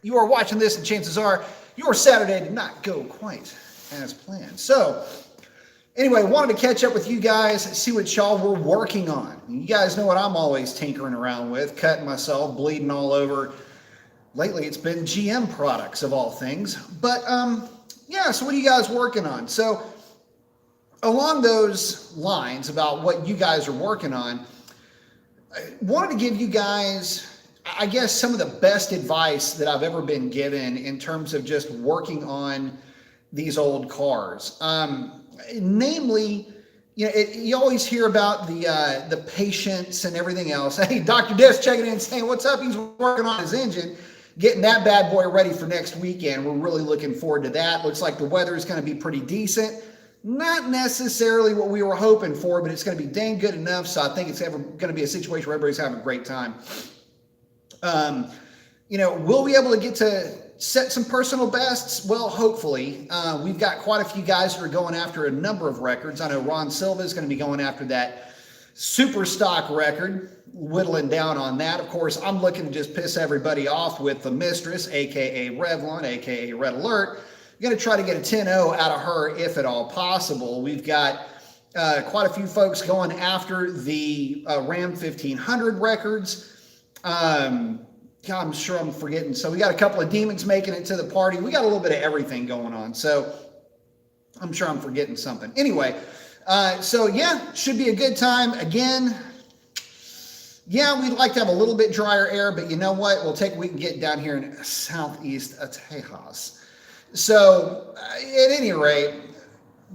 You are watching this, and chances are your Saturday did not go quite as planned. So, anyway, wanted to catch up with you guys, see what y'all were working on. You guys know what I'm always tinkering around with, cutting myself, bleeding all over. Lately, it's been GM products of all things. But yeah, so what are you guys working on? So, along those lines about what you guys are working on, I wanted to give you guys, I guess, some of the best advice that I've ever been given in terms of just working on these old cars. Namely, you always hear about the patience and everything else. Hey, Dr. Diss checking in saying, what's up? He's working on his engine, getting that bad boy ready for next weekend. We're really looking forward to that. Looks like the weather is going to be pretty decent. Not necessarily what we were hoping for, but it's going to be dang good enough. So I think it's going to be a situation where everybody's having a great time. We'll be able to get to set some personal bests. Well, hopefully. We've got quite a few guys who are going after a number of records. I know Ron Silva is going to be going after that super stock record, whittling down on that. Of course, I'm looking to just piss everybody off with the Mistress, aka Revlon, aka Red Alert. I'm going to try to get a 10-0 out of her if at all possible. We've got quite a few folks going after the Ram 1500 records. I'm sure I'm forgetting. So we got a couple of demons making it to the party. We got a little bit of everything going on. So I'm sure I'm forgetting something. Anyway, so yeah, should be a good time. Again, yeah, we'd like to have a little bit drier air, but you know what? We'll take what we can get down here in southeast Tejas. So at any rate,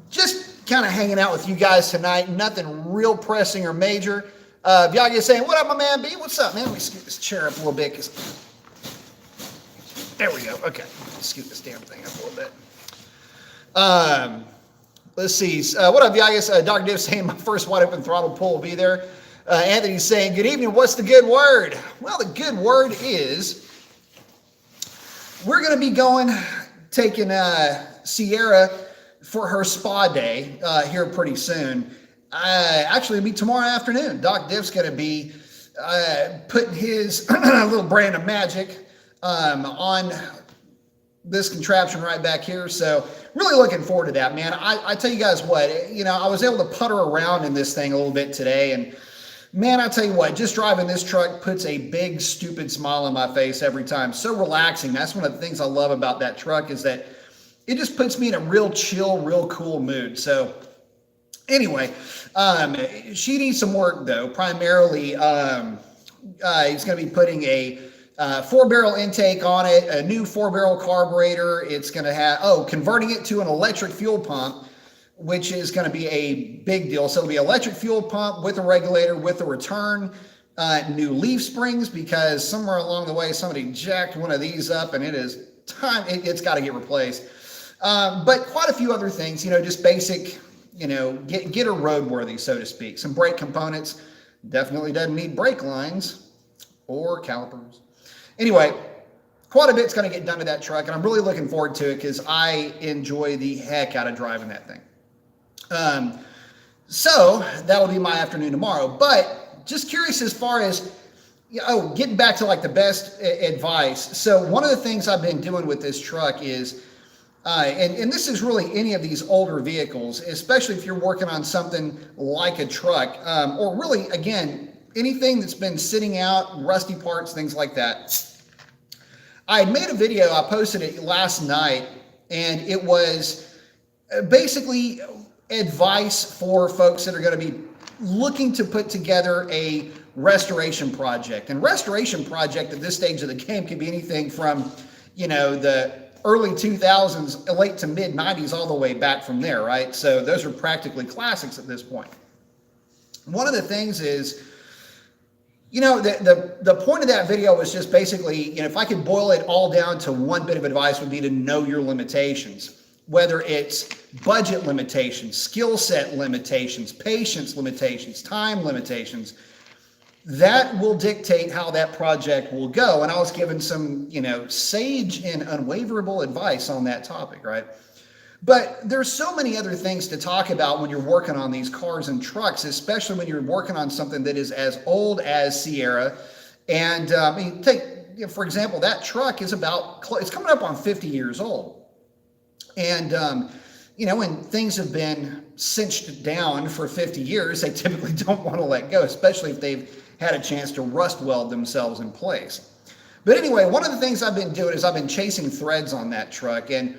just kind of hanging out with you guys tonight. Nothing real pressing or major. If y'all get saying, what up, my man B? What's up, man? Let me scoot this chair up a little bit. There we go. Okay. Scoot this damn thing up a little bit. Let's see. What up, y'all? I guess Dr. Div saying my first wide open throttle pull will be there. Anthony's saying, good evening. What's the good word? Well, the good word is we're going to be taking Sierra for her spa day here pretty soon. Actually, it'll be tomorrow afternoon. Doc Div's going to be putting his little brand of magic on this contraption right back here. So really looking forward to that, man. I tell you guys what, I was able to putter around in this thing a little bit today. And man, I tell you what, just driving this truck puts a big, stupid smile on my face every time. So relaxing. That's one of the things I love about that truck is that it just puts me in a real chill, real cool mood. So anyway, she needs some work though. Primarily, he's going to be putting a 4-barrel intake on it, a new 4-barrel carburetor. It's going to have, converting it to an electric fuel pump, which is going to be a big deal. So it'll be electric fuel pump with a regulator, with a return, new leaf springs, because somewhere along the way, somebody jacked one of these up and it is time, it's got to get replaced. But quite a few other things, just basic, get her roadworthy, so to speak. Some brake components. Definitely doesn't need brake lines or calipers. Anyway, quite a bit's going to get done to that truck, and I'm really looking forward to it because I enjoy the heck out of driving that thing. So that'll be my afternoon tomorrow. But just curious as far as, getting back to like the best advice. So one of the things I've been doing with this truck is, and this is really any of these older vehicles, especially if you're working on something like a truck, or really, again, anything that's been sitting out, rusty parts, things like that. I had made a video, I posted it last night, and it was basically advice for folks that are going to be looking to put together a restoration project. And restoration project at this stage of the game can be anything from, the early 2000s, late to mid 90s, all the way back from there, right? So those are practically classics at this point. One of the things is, the point of that video was just basically, if I could boil it all down to one bit of advice, would be to know your limitations. Whether it's budget limitations, skill set limitations, patience limitations, time limitations, that will dictate how that project will go. And I was given some, sage and unwaverable advice on that topic, right? But there's so many other things to talk about when you're working on these cars and trucks, especially when you're working on something that is as old as Sierra. And take for example, that truck is it's coming up on 50 years old. And, when things have been cinched down for 50 years, they typically don't want to let go, especially if they've had a chance to rust weld themselves in place. But anyway, one of the things I've been doing is I've been chasing threads on that truck, and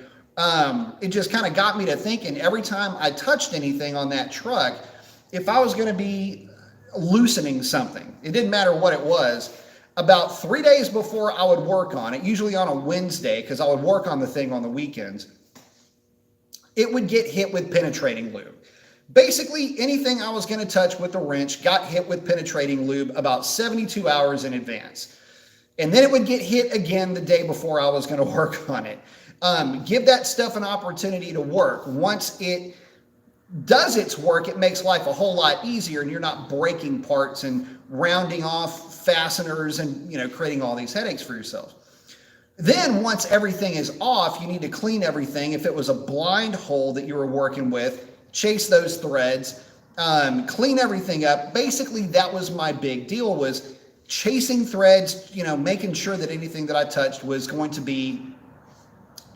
it just kind of got me to thinking every time I touched anything on that truck, if I was going to be loosening something, it didn't matter what it was, about 3 days before I would work on it, usually on a Wednesday, because I would work on the thing on the weekends, it would get hit with penetrating lube. Basically, anything I was going to touch with the wrench got hit with penetrating lube about 72 hours in advance. And then it would get hit again the day before I was going to work on it. Give that stuff an opportunity to work. Once it does its work, it makes life a whole lot easier, and you're not breaking parts and rounding off fasteners and creating all these headaches for yourself. Then once everything is off, you need to clean everything. If it was a blind hole that you were working with, chase those threads, clean everything up. Basically, that was my big deal, was chasing threads, making sure that anything that I touched was going to be,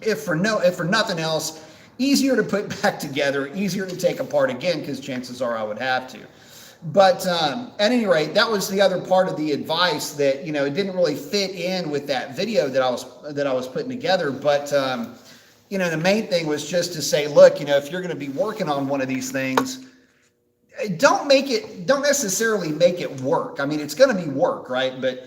if for nothing else, easier to put back together, easier to take apart again, because chances are I would have to. But at any rate, that was the other part of the advice that, it didn't really fit in with that video that I was putting together. But, the main thing was just to say, look, if you're going to be working on one of these things, don't necessarily make it work. I mean, it's going to be work, right? But,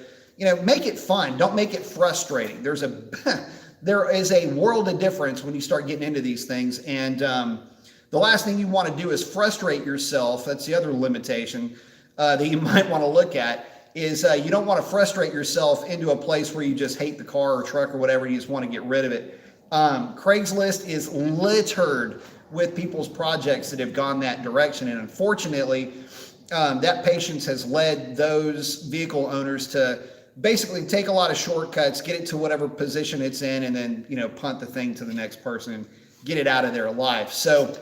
make it fun. Don't make it frustrating. There is a world of difference when you start getting into these things. And, the last thing you want to do is frustrate yourself. That's the other limitation that you might want to look at, is you don't want to frustrate yourself into a place where you just hate the car or truck or whatever. You just want to get rid of it. Craigslist is littered with people's projects that have gone that direction. And unfortunately, that patience has led those vehicle owners to basically take a lot of shortcuts, get it to whatever position it's in, and then, punt the thing to the next person and get it out of their life. So,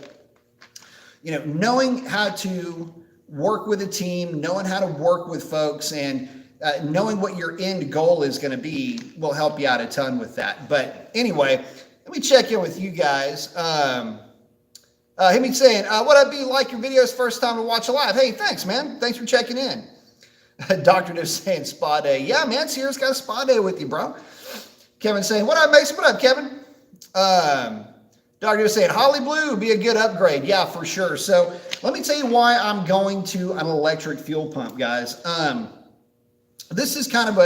knowing how to work with a team, knowing how to work with folks, and knowing what your end goal is going to be will help you out a ton with that. But anyway, let me check in with you guys. Him saying, what up, be like your videos first time to watch a live? Hey, thanks, man. Thanks for checking in. Dr. Div saying spa day. Yeah, man, Sierra's got a spa day with you, bro. Kevin saying, what up, Mason? What up, Kevin? Dr. was saying, Holly Blue would be a good upgrade. Yeah, for sure. So let me tell you why I'm going to an electric fuel pump, guys. This is kind of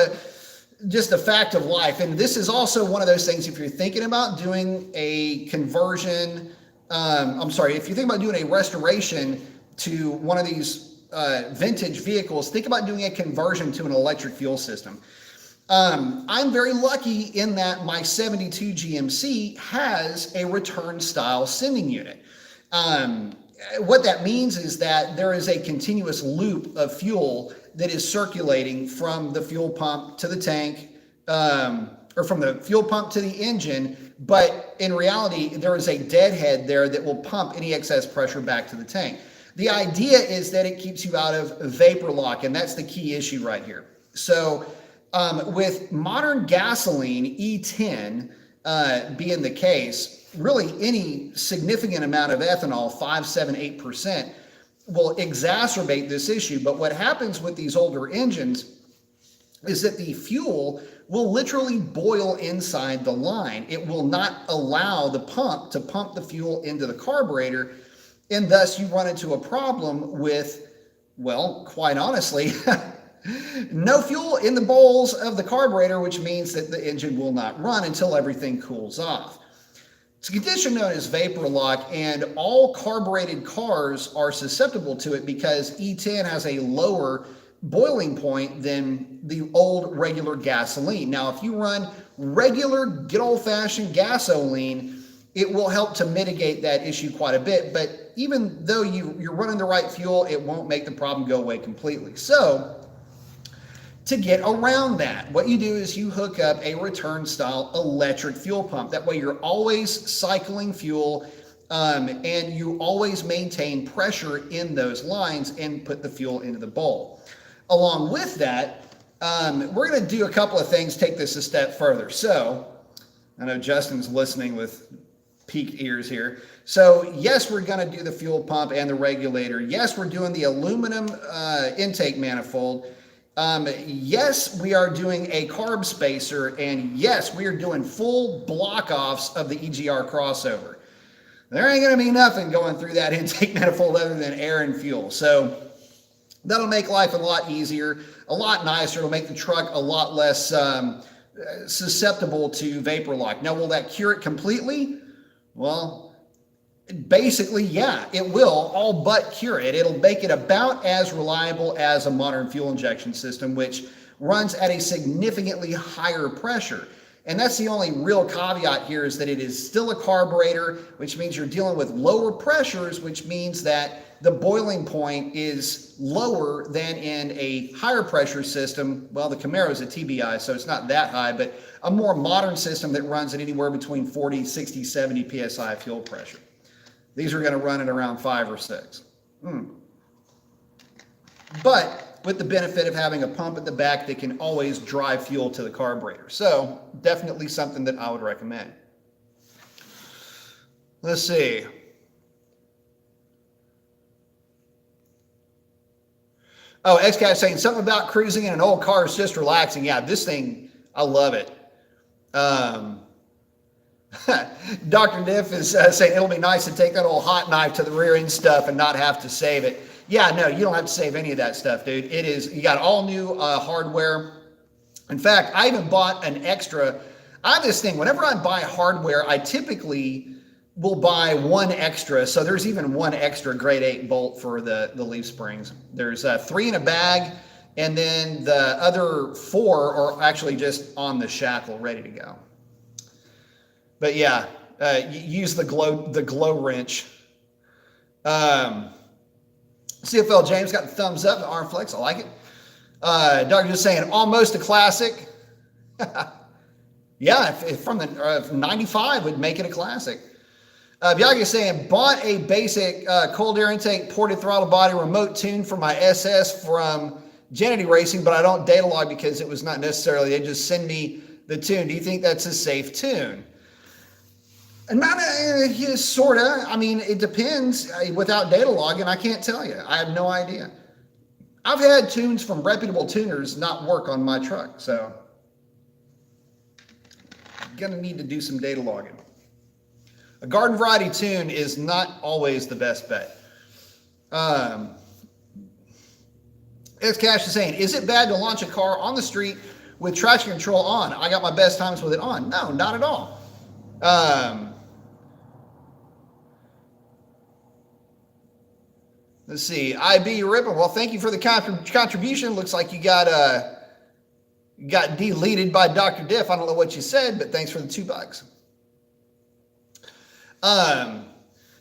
just a fact of life. And this is also one of those things, if you're thinking about doing a conversion, if you think about doing a restoration to one of these vintage vehicles, think about doing a conversion to an electric fuel system. I'm very lucky in that my 72 GMC has a return style sending unit. What that means is that there is a continuous loop of fuel that is circulating from the fuel pump to the tank, or from the fuel pump to the engine. But in reality, there is a deadhead there that will pump any excess pressure back to the tank. The idea is that it keeps you out of vapor lock, and that's the key issue right here. So with modern gasoline, E10 being the case, really any significant amount of ethanol, 5, 7, 8%, will exacerbate this issue. But what happens with these older engines is that the fuel will literally boil inside the line. It will not allow the pump to pump the fuel into the carburetor, and thus you run into a problem with, well, quite honestly, no fuel in the bowls of the carburetor, which means that the engine will not run until everything cools off. It's a condition known as vapor lock, and all carbureted cars are susceptible to it because E10 has a lower boiling point than the old regular gasoline. Now, if you run regular, good old-fashioned gasoline, it will help to mitigate that issue quite a bit. But even though you're running the right fuel, it won't make the problem go away completely. So, to get around that, what you do is you hook up a return style electric fuel pump. That way you're always cycling fuel, and you always maintain pressure in those lines and put the fuel into the bowl. Along with that, we're going to do a couple of things, take this a step further. So I know Justin's listening with peaked ears here. So yes, we're going to do the fuel pump and the regulator. Yes, we're doing the aluminum intake manifold. Yes, we are doing a carb spacer, and yes, we are doing full block offs of the EGR crossover. There ain't going to be nothing going through that intake manifold other than air and fuel. So that'll make life a lot easier, a lot nicer. It'll make the truck a lot less susceptible to vapor lock. Now, will that cure it completely? Well, basically, yeah, it will all but cure it. It'll make it about as reliable as a modern fuel injection system, which runs at a significantly higher pressure. And that's the only real caveat here, is that it is still a carburetor, which means you're dealing with lower pressures, which means that the boiling point is lower than in a higher pressure system. Well, the Camaro is a TBI, so it's not that high, but a more modern system that runs at anywhere between 40, 60, 70 PSI fuel pressure. These are going to run at around 5 or 6. But with the benefit of having a pump at the back that can always drive fuel to the carburetor. So definitely something that I would recommend. Let's see. Oh, XCAT saying something about cruising in an old car is just relaxing. Yeah, this thing, I love it. Dr. Diff is saying it'll be nice to take that old hot knife to the rear end stuff and not have to save it. Yeah, no, you don't have to save any of that stuff, dude. It is, you got all new hardware. In fact, I even bought an extra. I have this thing, whenever I buy hardware, I typically will buy one extra. So there's even one extra grade 8 bolt for the leaf springs. There's 3 in a bag, and then the other 4 are actually just on the shackle, ready to go. But yeah, use the glow wrench. CFL James got the thumbs up, the arm flex. I like it. Doug just saying almost a classic. Yeah, if from the 95 would make it a classic. Biagi saying bought a basic cold air intake ported throttle body remote tune for my SS from Janity Racing, but I don't data log because it was not necessarily. They just send me the tune. Do you think that's a safe tune? Not sort of. I mean, it depends. Without data logging, I can't tell you. I have no idea. I've had tunes from reputable tuners not work on my truck, so I'm gonna need to do some data logging. A garden variety tune is not always the best bet. X Cash is saying, is it bad to launch a car on the street with traction control on? I got my best times with it on. No, not at all. Let's see. IB Rippin. Well, thank you for the contribution. Looks like you got deleted by Dr. Diff. I don't know what you said, but thanks for the $2.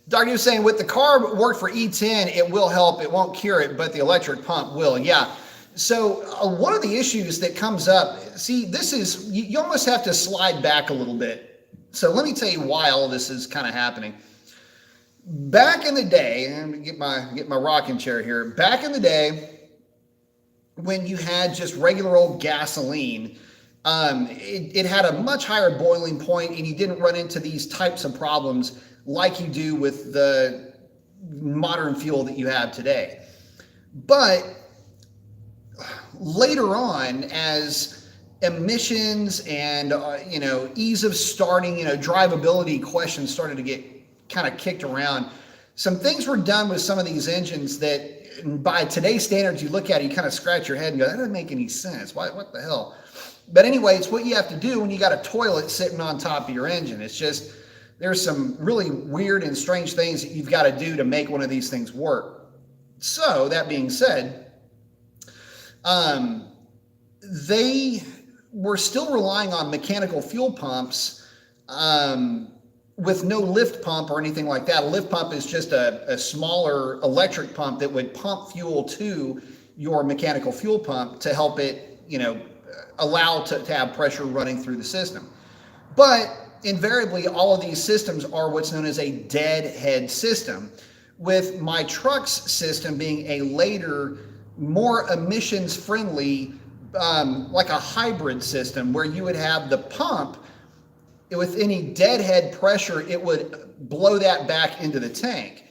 Dr. Diff saying with the carb work for E10, it will help. It won't cure it, but the electric pump will. Yeah. So one of the issues that comes up, see, this is, you almost have to slide back a little bit. So let me tell you why all this is kind of happening. Back in the day, and get my rocking chair here. Back in the day, when you had just regular old gasoline, it had a much higher boiling point, and you didn't run into these types of problems like you do with the modern fuel that you have today. But later on, as emissions and ease of starting, drivability questions started to get kind of kicked around, some things were done with some of these engines that by today's standards, you look at it, you kind of scratch your head and go, that doesn't make any sense. What the hell? But anyway, it's what you have to do when you got a toilet sitting on top of your engine. It's just, there's some really weird and strange things that you've got to do to make one of these things work. So that being said, they were still relying on mechanical fuel pumps with no lift pump or anything like that. A lift pump is just a smaller electric pump that would pump fuel to your mechanical fuel pump to help it, allow to have pressure running through the system. But invariably, all of these systems are what's known as a deadhead system, with my truck's system being a later, more emissions-friendly like a hybrid system where you would have the pump with any deadhead pressure, it would blow that back into the tank,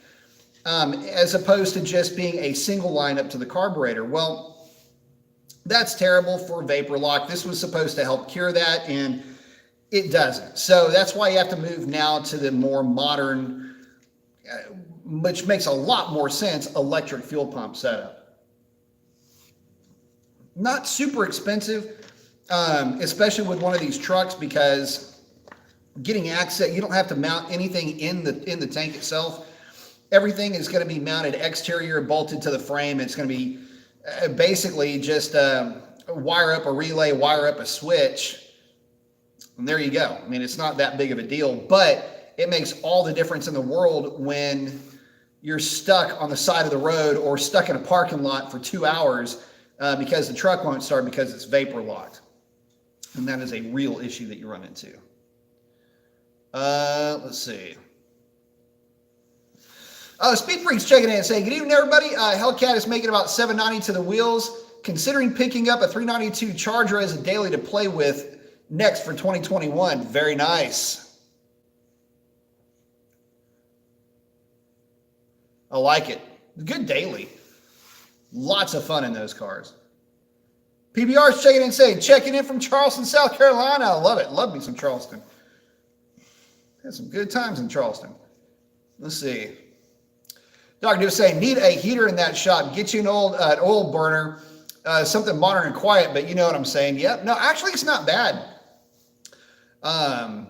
as opposed to just being a single line up to the carburetor. Well, that's terrible for vapor lock. This was supposed to help cure that, and it doesn't. So that's why you have to move now to the more modern, which makes a lot more sense, electric fuel pump setup. Not super expensive, especially with one of these trucks, because getting access, you don't have to mount anything in the tank itself. Everything is going to be mounted exterior, bolted to the frame. It's going to be basically just wire up a relay, wire up a switch, and there you go. I mean, it's not that big of a deal, but it makes all the difference in the world when you're stuck on the side of the road or stuck in a parking lot for 2 hours because the truck won't start because it's vapor locked. And that is a real issue that you run into. Let's see. Speed Freak's checking in and saying, good evening, everybody. Hellcat is making about $790 to the wheels. Considering picking up a 392 Charger as a daily to play with next for 2021. Very nice. I like it. Good daily. Lots of fun in those cars. PBR's checking in and saying, checking in from Charleston, South Carolina. I love it. Love me some Charleston. Had some good times in Charleston. Let's see. Dr. Dude saying, need a heater in that shop. Get you an oil burner, something modern and quiet, but you know what I'm saying. Yep. No, actually, it's not bad. I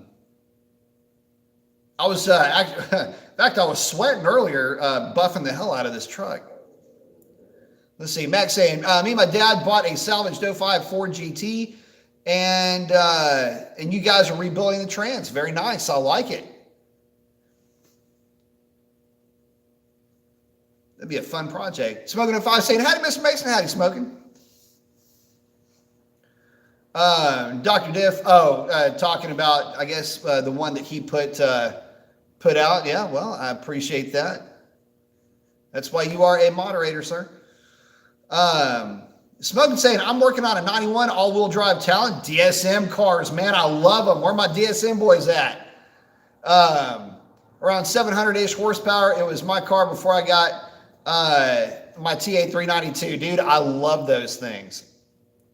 was, in fact, I was sweating earlier, buffing the hell out of this truck. Let's see. Max saying, me and my dad bought a salvaged 05 Ford GT, and you guys are rebuilding the trans. Very nice. I like it. That'd be a fun project. Smoking at 5 saying, howdy, Mr. Mason. Howdy, Smoking. Dr. Diff, talking about, I guess, the one that he put out. Yeah, well, I appreciate that. That's why you are a moderator, sir. Smoking saying, I'm working on a 91 all-wheel drive Talent DSM cars. Man, I love them. Where are my DSM boys at? Around 700-ish horsepower. It was my car before I got my TA392. Dude, I love those things.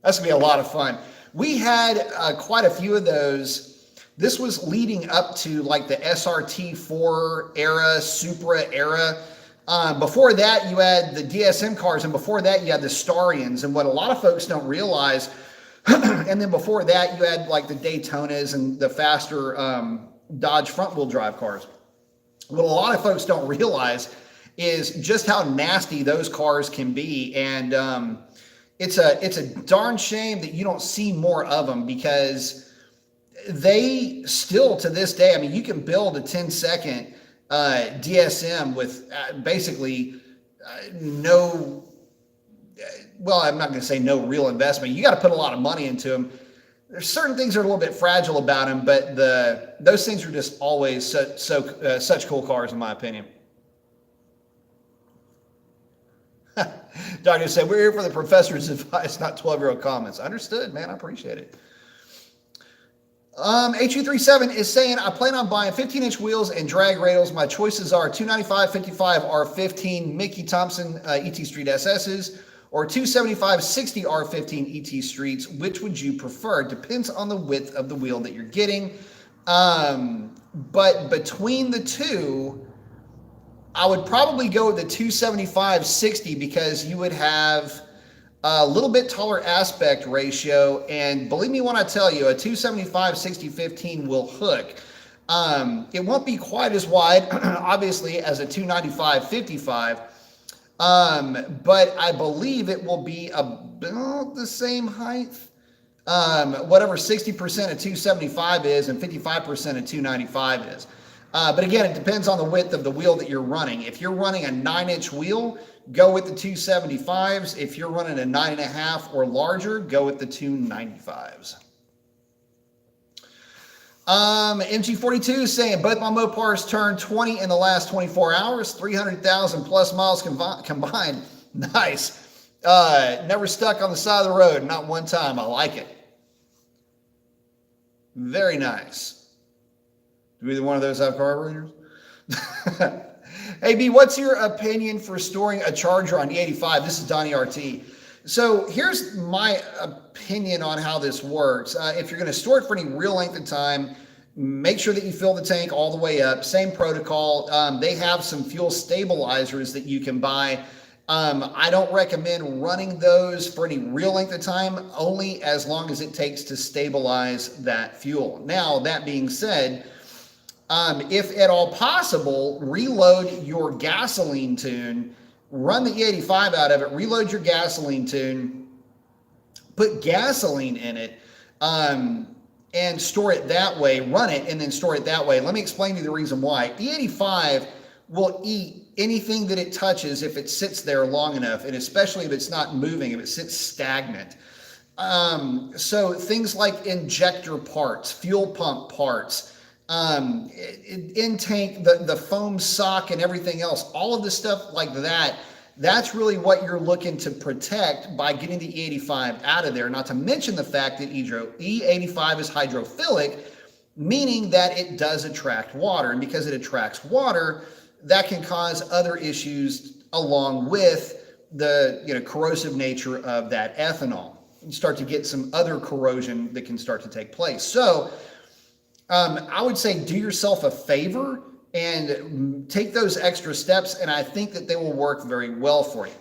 That's going to be a lot of fun. We had quite a few of those. This was leading up to like the SRT4 era, Supra era. Before that, you had the DSM cars, and before that, you had the Starions. And what a lot of folks don't realize, and then before that, you had like the Daytonas and the faster Dodge front-wheel drive cars. What a lot of folks don't realize is just how nasty those cars can be. And it's a darn shame that you don't see more of them, because they still, to this day, I mean, you can build a 10-second DSM with basically no, well, I'm not going to say no real investment. You got to put a lot of money into them. There's certain things that are a little bit fragile about them, but those things are just always such cool cars, in my opinion. Doctor said, we're here for the professor's advice, not 12-year-old comments. Understood, man. I appreciate it. HU37 is saying, I plan on buying 15-inch wheels and drag radials. My choices are 295, 55 R15 Mickey Thompson ET Street SSs or 275, 60 R15 ET Streets. Which would you prefer? Depends on the width of the wheel that you're getting. But between the two, I would probably go with the 275, 60 because you would have a little bit taller aspect ratio, and believe me when I tell you, a 275 60 15 will hook. It won't be quite as wide, obviously, as a 295 55, but I believe it will be about the same height. Whatever 60% of 275 is and 55% of 295 is. But again, it depends on the width of the wheel that you're running. If you're running a 9-inch wheel, go with the 275s. If you're running a 9.5 or larger, go with the 295s. MG42 is saying, both my Mopars turned 20 in the last 24 hours, 300,000 plus miles combined. Nice. Never stuck on the side of the road, not one time. I like it. Very nice. Do either one of those have carburetors? Hey, B, what's your opinion for storing a charger on E85? This is Donnie RT. So here's my opinion on how this works. If you're going to store it for any real length of time, make sure that you fill the tank all the way up. Same protocol. They have some fuel stabilizers that you can buy. I don't recommend running those for any real length of time, only as long as it takes to stabilize that fuel. Now, that being said, if at all possible, reload your gasoline tune, run the E85 out of it, reload your gasoline tune, put gasoline in it, and store it that way, run it and then store it that way. Let me explain to you the reason why. E85 will eat anything that it touches if it sits there long enough, and especially if it's not moving, if it sits stagnant. So things like injector parts, fuel pump parts, in-tank, the foam sock and everything else, all of the stuff like that, that's really what you're looking to protect by getting the E85 out of there. Not to mention the fact that E85 is hydrophilic, meaning that it does attract water. And because it attracts water, that can cause other issues along with the corrosive nature of that ethanol. You start to get some other corrosion that can start to take place. So I would say do yourself a favor and take those extra steps, and I think that they will work very well for you.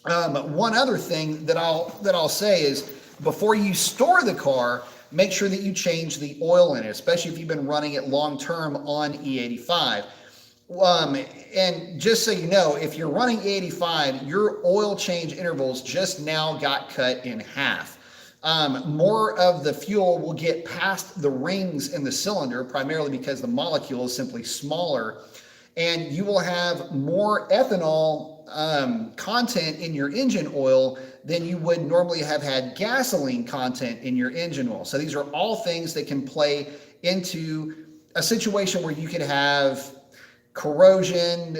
One other thing that I'll say is before you store the car, make sure that you change the oil in it, especially if you've been running it long term on E85. And just so you know, if you're running E85, your oil change intervals just now got cut in half. More of the fuel will get past the rings in the cylinder, primarily because the molecule is simply smaller, and you will have more ethanol content in your engine oil than you would normally have had gasoline content in your engine oil. So these are all things that can play into a situation where you could have corrosion,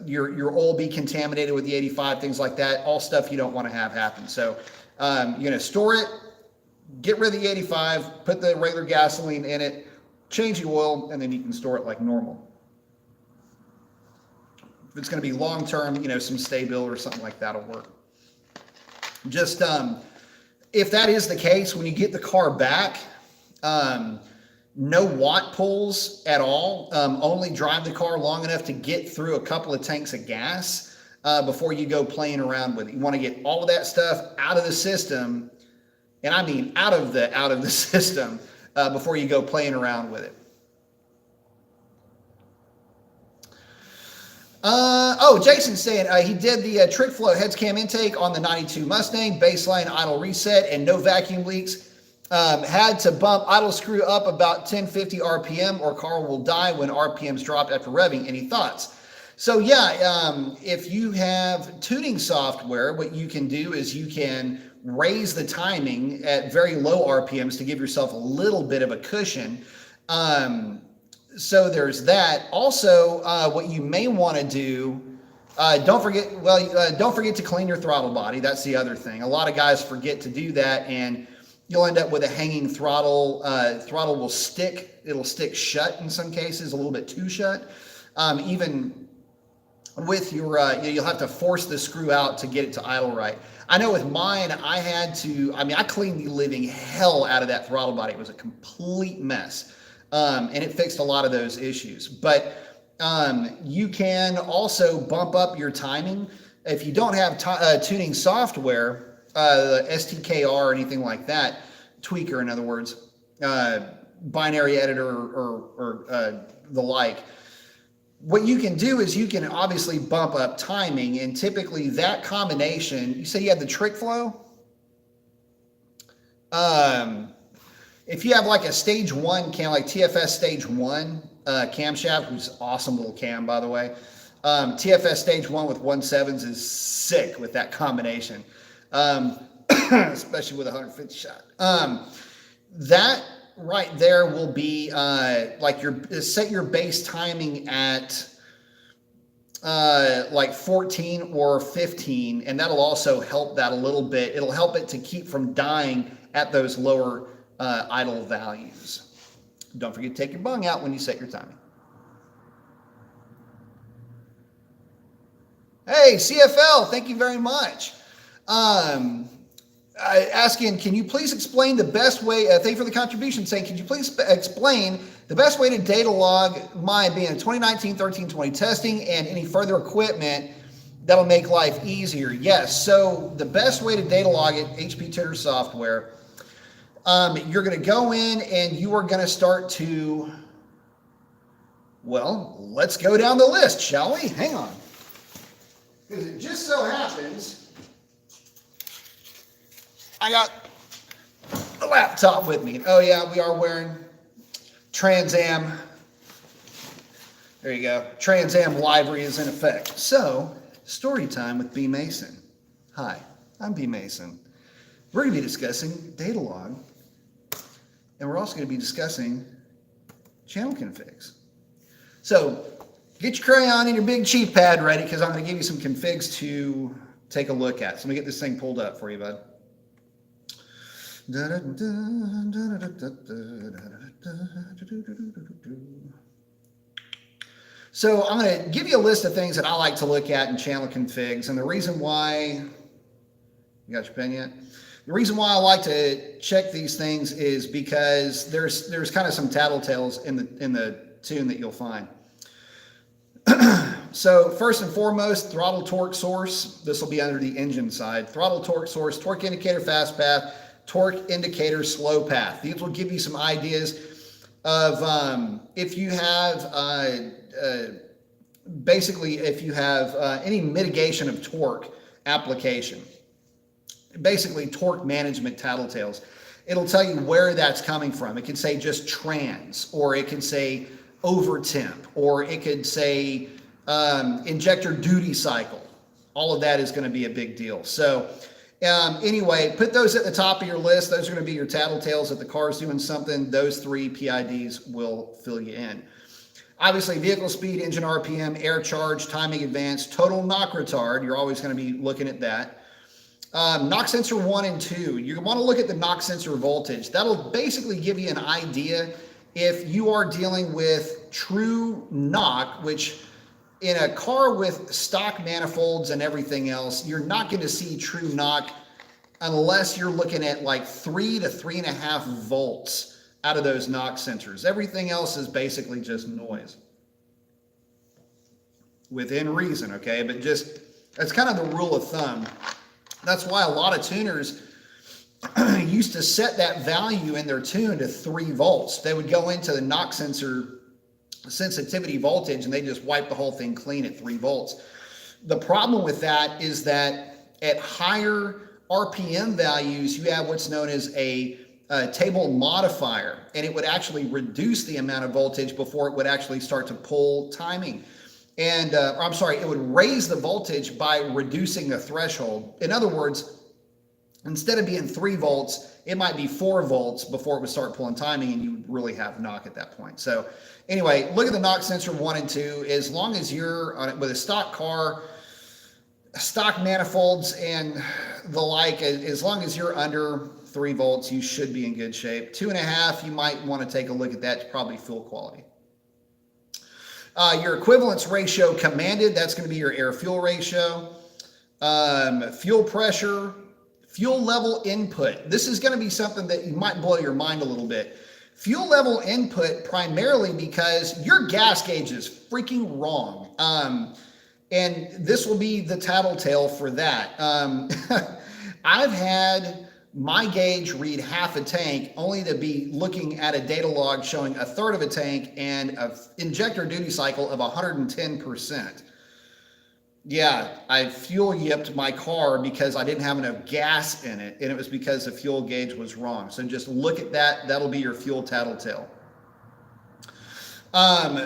your oil be contaminated with the 85, things like that, all stuff you don't want to have happen. So you're going to store it, get rid of the 85, put the regular gasoline in it, change the oil, and then you can store it like normal. If it's going to be long-term, some Sta-Bil or something like that will work. Just if that is the case, when you get the car back, no watt pulls at all. Only drive the car long enough to get through a couple of tanks of gas before you go playing around with it. You want to get all of that stuff out of the system, and I mean out of the system before you go playing around with it. Jason's saying he did the trick flow heads cam intake on the 92 Mustang, baseline idle reset, and no vacuum leaks. Had to bump idle screw up about 1050 RPM or car will die when RPMs drop after revving. Any thoughts? So yeah, if you have tuning software, what you can do is you can raise the timing at very low RPMs to give yourself a little bit of a cushion. So there's that. Also, what you may want to do, don't forget to clean your throttle body. That's the other thing. A lot of guys forget to do that, and you'll end up with a hanging throttle. Throttle will stick. It'll stick shut in some cases, a little bit too shut. Even with your, you'll have to force the screw out to get it to idle right. I know with mine, I cleaned the living hell out of that throttle body. It was a complete mess. And it fixed a lot of those issues. But you can also bump up your timing. If you don't have tuning software, STKR or anything like that, tweaker in other words, binary editor or the like, what you can do is you can obviously bump up timing, and typically that combination, you say you have the trick flow? If you have like a stage 1 cam, like TFS stage 1 camshaft, which is awesome little cam, by the way. TFS stage 1 with 1.7s is sick with that combination, especially with a 150 shot. That right there will be like set your base timing at like 14 or 15, and that'll also help that a little bit. It'll help it to keep from dying at those lower idle values. Don't forget to take your bung out when you set your timing. Hey, CFL, thank you very much. Asking, can you please explain the best way, thank you for the contribution, saying, can you please explain the best way to data log mine being a 2019, 13, 20 testing and any further equipment that'll make life easier? Yes, so the best way to data log it, HP Tutor software, you're gonna go in and you are gonna start to, well, let's go down the list, shall we? Hang on. Because it just so happens, I got the laptop with me. Oh yeah, we are wearing Trans Am. There you go. Trans Am livery is in effect. So, story time with B. Mason. Hi, I'm B. Mason. We're going to be discussing data log, and we're also going to be discussing channel configs. So, get your crayon and your big cheat pad ready because I'm going to give you some configs to take a look at. So let me get this thing pulled up for you, bud. So I'm going to give you a list of things that I like to look at in channel configs. And the reason why, you got your pen yet? The reason why I like to check these things is because there's kind of some tattletales in the tune that you'll find. So first and foremost, throttle torque source. This will be under the engine side. Throttle torque source, torque indicator fast path, torque indicator slow path. These will give you some ideas of if you have basically if you have any mitigation of torque application. Basically torque management tattletales. It'll tell you where that's coming from. It can say just trans, or it can say over temp, or it could say injector duty cycle. All of that is going to be a big deal. So anyway, put those at the top of your list. Those are going to be your tattletales. If the car's doing something, those three PIDs will fill you in. Obviously, vehicle speed, engine RPM, air charge, timing advance, total knock retard. You're always going to be looking at that. Knock sensor 1 and 2. You want to look at the knock sensor voltage. That'll basically give you an idea if you are dealing with true knock, which in a car with stock manifolds and everything else, you're not going to see true knock unless you're looking at like 3 to 3.5 volts out of those knock sensors. Everything else is basically just noise. Within reason, okay? But just, that's kind of the rule of thumb. That's why a lot of tuners used to set that value in their tune to 3 volts. They would go into the knock sensor sensitivity voltage and they just wipe the whole thing clean at 3 volts. The problem with that is that at higher RPM values, you have what's known as a table modifier, and it would actually reduce the amount of voltage before it would actually start to pull timing. And I'm sorry, it would raise the voltage by reducing the threshold. In other words, instead of being 3 volts, it might be 4 volts before it would start pulling timing, and you would really have knock at that point. So anyway, look at the knock sensor 1 and 2. As long as you're on it with a stock car, stock manifolds and the like, as long as you're under 3 volts, you should be in good shape. 2.5, you might want to take a look at that. It's probably fuel quality. Your equivalence ratio commanded, that's going to be your air-fuel ratio. Fuel pressure, fuel level input. This is going to be something that you might blow your mind a little bit. Fuel level input primarily because your gas gauge is freaking wrong. And this will be the tattletale for that. I've had my gauge read half a tank only to be looking at a data log showing 1/3 of a tank and an injector duty cycle of 110%. Yeah, I fuel yipped my car because I didn't have enough gas in it, and it was because the fuel gauge was wrong. So just look at that. That'll be your fuel tattletale.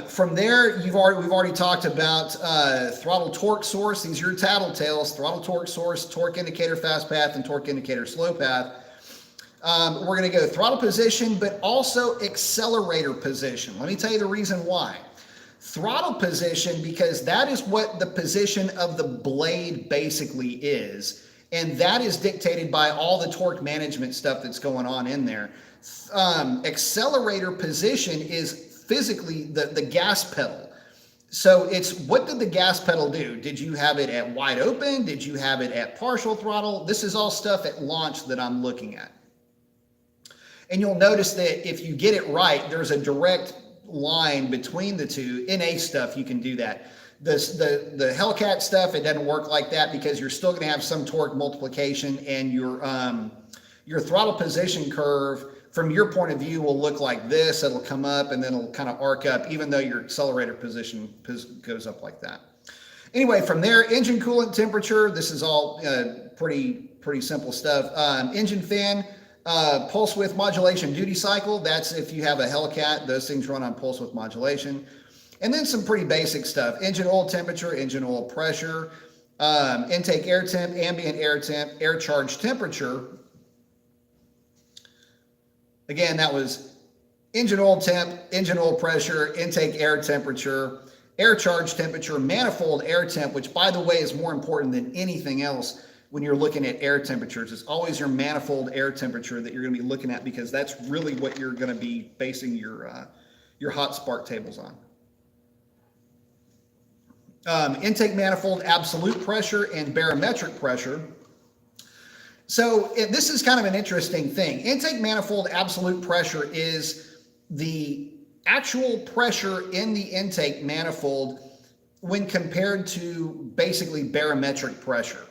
From there, we've already talked about throttle torque source. These are your tattletales: throttle torque source, torque indicator fast path, and torque indicator slow path. We're going to go throttle position, but also accelerator position. Let me tell you the reason why. Throttle position, because that is what the position of the blade basically is. And that is dictated by all the torque management stuff that's going on in there. Accelerator position is physically the gas pedal. So it's, what did the gas pedal do? Did you have it at wide open? Did you have it at partial throttle? This is all stuff at launch that I'm looking at. And you'll notice that if you get it right, there's a direct line between the two. NA stuff, you can do that. The Hellcat stuff, it doesn't work like that, because you're still going to have some torque multiplication, and your throttle position curve from your point of view will look like this. It'll come up and then it'll kind of arc up, even though your accelerator position goes up like that. Anyway, from there, engine coolant temperature. This is all pretty simple stuff. Engine fan, pulse width modulation duty cycle. That's if you have a Hellcat, those things run on pulse width modulation. And then some pretty basic stuff. Engine oil temperature, engine oil pressure, intake air temp, ambient air temp, air charge temperature. Again, that was engine oil temp, engine oil pressure, intake air temperature, air charge temperature, manifold air temp, which, by the way, is more important than anything else when you're looking at air temperatures. It's always your manifold air temperature that you're going to be looking at, because that's really what you're going to be basing your hot spark tables on. Intake manifold absolute pressure and barometric pressure. So this is kind of an interesting thing. Intake manifold absolute pressure is the actual pressure in the intake manifold when compared to basically barometric pressure.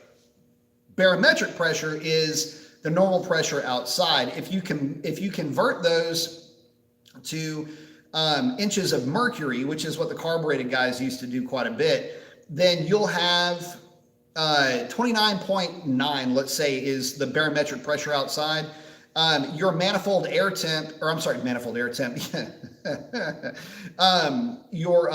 Barometric pressure is the normal pressure outside. If you convert those to inches of mercury, which is what the carbureted guys used to do quite a bit, then you'll have 29.9, let's say, is the barometric pressure outside. Your manifold air temp, or I'm sorry, manifold air temp. Your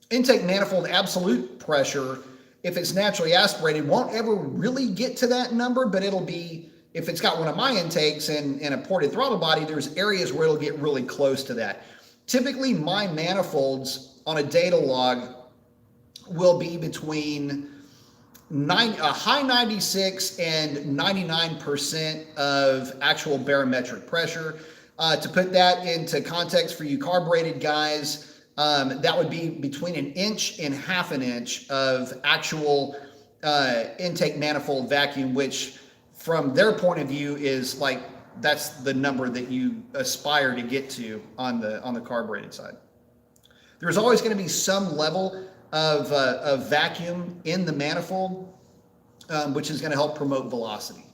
intake manifold absolute pressure, if it's naturally aspirated, won't ever really get to that number, but it'll be, if it's got one of my intakes and a ported throttle body, there's areas where it'll get really close to that. Typically, my manifolds on a data log will be between a high 96 and 99% of actual barometric pressure. To put that into context for you carbureted guys, that would be between 1 inch and ½ an inch of actual intake manifold vacuum, which from their point of view is like, that's the number that you aspire to get to on the carbureted side. There's always going to be some level of vacuum in the manifold, which is going to help promote velocity.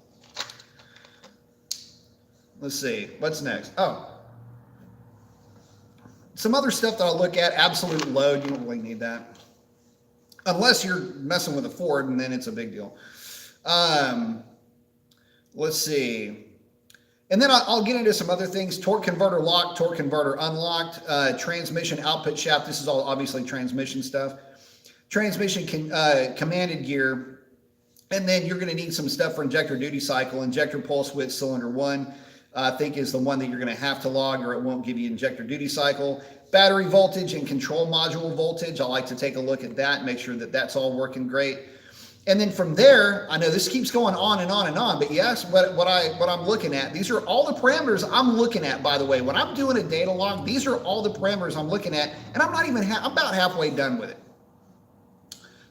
Let's see, what's next? Oh, some other stuff that I'll look at. Absolute load, you don't really need that. Unless you're messing with a Ford, and then it's a big deal. Let's see. And then I'll get into some other things. Torque converter locked, torque converter unlocked, transmission output shaft. This is all obviously transmission stuff. Transmission commanded gear. And then you're going to need some stuff for injector duty cycle. Injector pulse width cylinder 1, I think, is the one that you're going to have to log, or it won't give you injector duty cycle. Battery voltage and control module voltage. I like to take a look at that, make sure that that's all working great. And then from there, I know this keeps going on and on and on, but yes, what I'm looking at, these are all the parameters I'm looking at, by the way. When I'm doing a data log, these are all the parameters I'm looking at, and I'm not even, I'm about halfway done with it.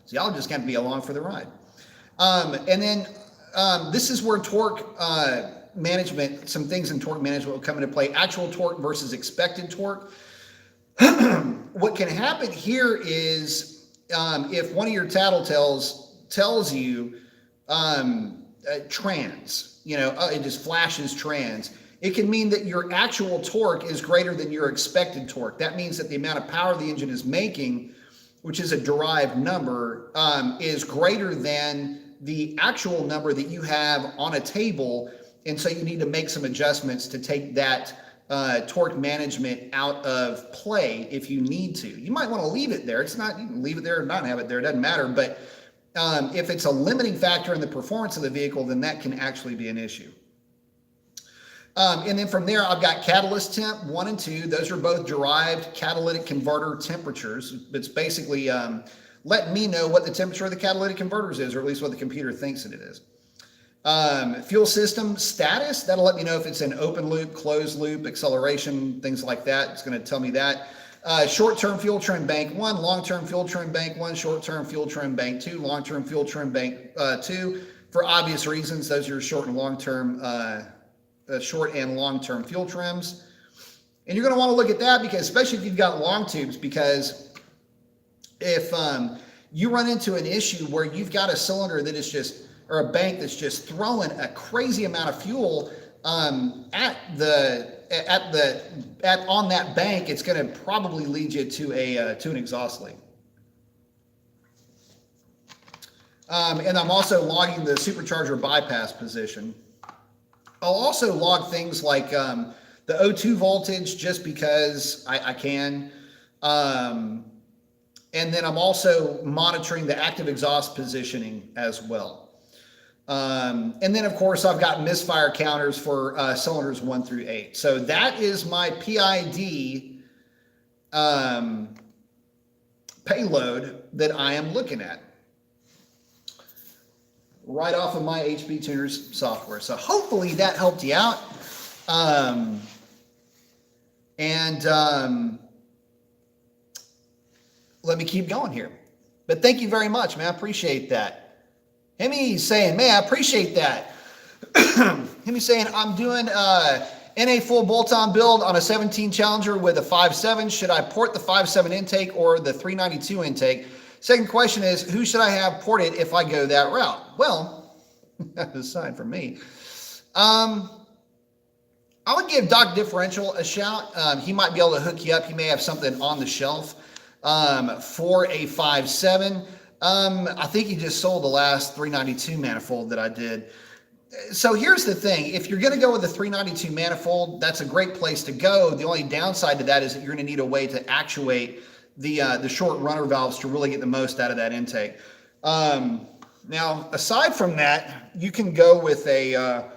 So y'all just got to be along for the ride. And then this is where torque management, some things in torque management will come into play. Actual torque versus expected torque. What can happen here is if one of your tattletales tells you trans, it just flashes trans, it can mean that your actual torque is greater than your expected torque. That means that the amount of power the engine is making, which is a derived number, is greater than the actual number that you have on a table. And so you need to make some adjustments to take that torque management out of play if you need to. You might want to leave it there. It's not, you can leave it there or not have it there, it doesn't matter. But if it's a limiting factor in the performance of the vehicle, then that can actually be an issue. And then from there, I've got catalyst temp 1 and 2. Those are both derived catalytic converter temperatures. It's basically letting me know what the temperature of the catalytic converters is, or at least what the computer thinks that it is. Fuel system status, that'll let me know if it's an open loop, closed loop, acceleration, things like that. It's going to tell me that. Short-term fuel trim bank 1, long-term fuel trim bank 1, short-term fuel trim bank 2, long-term fuel trim bank 2. For obvious reasons, those are short and long-term fuel trims. And you're going to want to look at that, because especially if you've got long tubes, because if you run into an issue where you've got a cylinder that is just, or a bank that's just throwing a crazy amount of fuel on that bank, it's going to probably lead you to an exhaust leak. And I'm also logging the supercharger bypass position. I'll also log things like the O2 voltage, just because I can. And then I'm also monitoring the active exhaust positioning as well. And then, of course, I've got misfire counters for cylinders 1 through 8. So that is my PID payload that I am looking at right off of my HP Tuners software. So hopefully that helped you out. Let me keep going here. But thank you very much, man. I appreciate that. Hemi's saying, man, I appreciate that. Hemi's saying, I'm doing NA full bolt-on build on a 17 Challenger with a 5.7. Should I port the 5.7 intake or the 392 intake? Second question is, who should I have ported if I go that route? Well, that's a sign from me. I would give Doc Differential a shout. He might be able to hook you up. He may have something on the shelf for a 5.7. I think he just sold the last 392 manifold that I did. So here's the thing. If you're going to go with a 392 manifold, that's a great place to go. The only downside to that is that you're going to need a way to actuate the short runner valves to really get the most out of that intake. Now, aside from that, you can go with a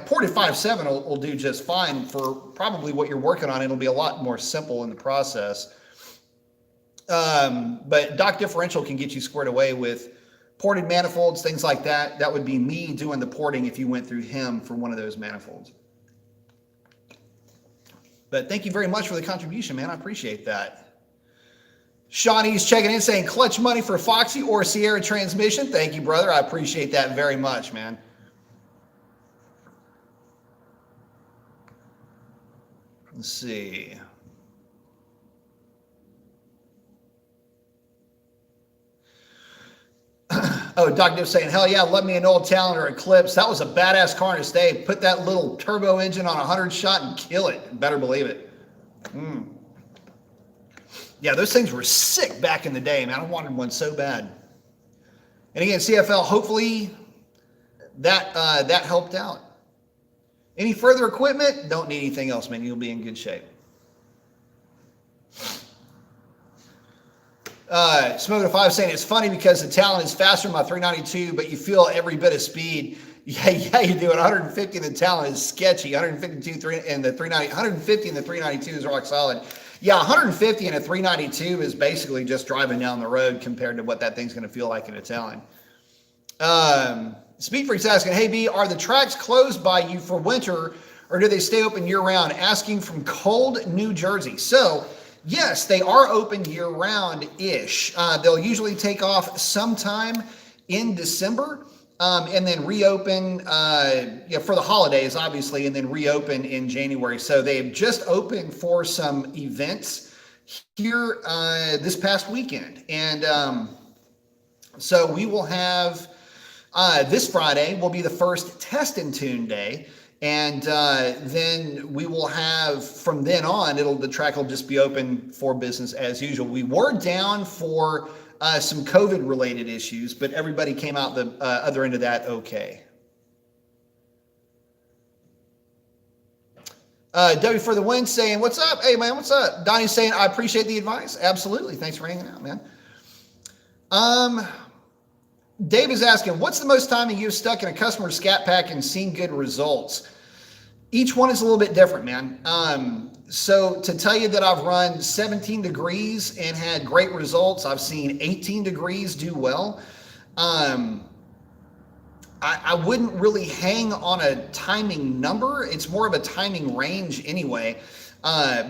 ported 5.7 will do just fine for probably what you're working on. It'll be a lot more simple in the process. But Doc Differential can get you squared away with ported manifolds, things like that. That would be me doing the porting if you went through him for one of those manifolds. But thank you very much for the contribution, man. I appreciate that. Shawnee's checking in saying clutch money for Foxy or Sierra transmission. Thank you, brother. I appreciate that very much, man. Let's see. Oh, Doc Div saying, hell yeah, love me an old Talon or Eclipse. That was a badass car in its day. Put that little turbo engine on 100 shot and kill it. Better believe it. Yeah, those things were sick back in the day, man. I wanted one so bad. And again, CFL, hopefully that helped out. Any further equipment? Don't need anything else, man. You'll be in good shape. Smoking 5 saying it's funny because the Talon is faster than my 392, but you feel every bit of speed. Yeah, you do. 150 in the Talon is sketchy. 152 and the 390, 150 and the 392 is rock solid. Yeah, 150 and a 392 is basically just driving down the road compared to what that thing's going to feel like in a Talon. Speed Freak's asking, hey B, are the tracks closed by you for winter or do they stay open year round? Asking from cold New Jersey. So yes, they are open year round-ish. They'll usually take off sometime in December and then reopen for the holidays, obviously, and then reopen in January. So they've just opened for some events here this past weekend. And so we will have this Friday will be the first Test and Tune day. And then we will have, from then on, the track will just be open for business as usual. We were down for some COVID-related issues, but everybody came out the other end of that okay. W for the win saying, what's up? Hey, man, what's up? Donnie's saying, I appreciate the advice. Absolutely. Thanks for hanging out, man. Dave is asking, what's the most time you've stuck in a customer scat pack and seen good results? Each one is a little bit different, man. So to tell you that I've run 17 degrees and had great results, I've seen 18 degrees do well. I wouldn't really hang on a timing number. It's more of a timing range anyway,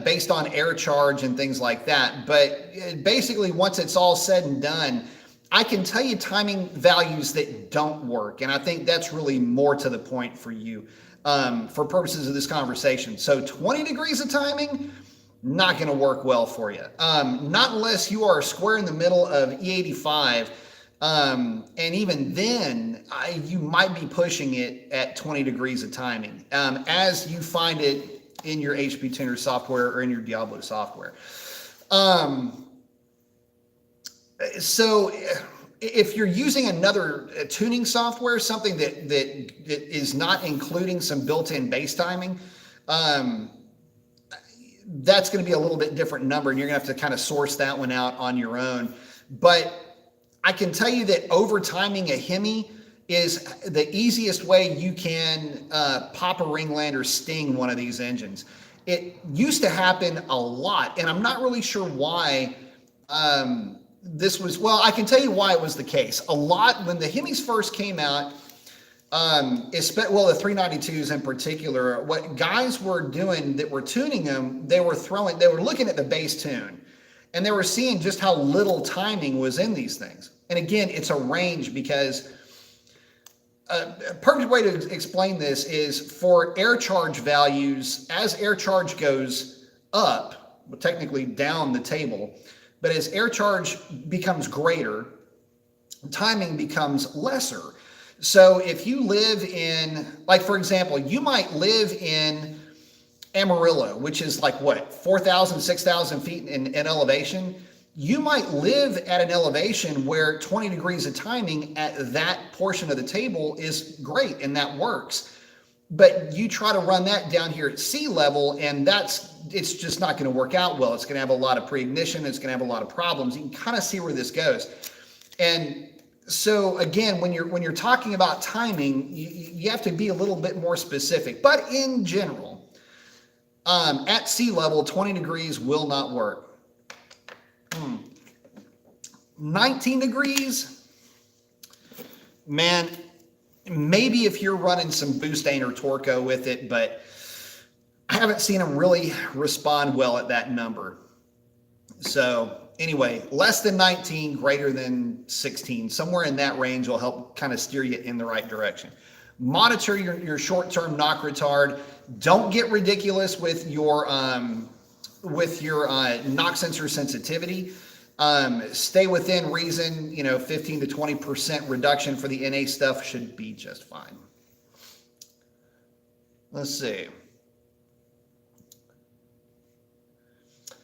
based on air charge and things like that. But basically, once it's all said and done, I can tell you timing values that don't work. And I think that's really more to the point for you, for purposes of this conversation. So 20 degrees of timing, not going to work well for you. Not unless you are square in the middle of E85. And even then, you might be pushing it at 20 degrees of timing, as you find it in your HP Tuner software or in your Diablo software. So if you're using another tuning software, something that is not including some built-in base timing, that's going to be a little bit different number, and you're going to have to kind of source that one out on your own. But I can tell you that over timing a Hemi is the easiest way you can pop a ringland or sting one of these engines. It used to happen a lot, and I'm not really sure why this was. Well, I can tell you why it was the case. A lot when the Hemis first came out, the 392s in particular, what guys were doing that were tuning them, they were looking at the base tune, and they were seeing just how little timing was in these things. And again, it's a range, because a perfect way to explain this is for air charge values. As air charge goes up, well, technically down the table, but as air charge becomes greater, timing becomes lesser. So if you live in, like, for example, you might live in Amarillo, which is like what, 4,000, 6,000 feet in elevation. You might live at an elevation where 20 degrees of timing at that portion of the table is great, and that works. But you try to run that down here at sea level, and it's just not going to work out well. It's going to have a lot of pre-ignition. It's going to have a lot of problems. You can kind of see where this goes. And so again, when you're talking about timing, you have to be a little bit more specific. But in general, at sea level, 20 degrees will not work. 19 degrees, man, maybe if you're running some Boostain or Torco with it, but I haven't seen them really respond well at that number. So anyway, less than 19, greater than 16, somewhere in that range will help kind of steer you in the right direction. Monitor your short-term knock retard. Don't get ridiculous with your knock sensor sensitivity. Stay within reason, 15 to 20% reduction for the NA stuff should be just fine. Let's see.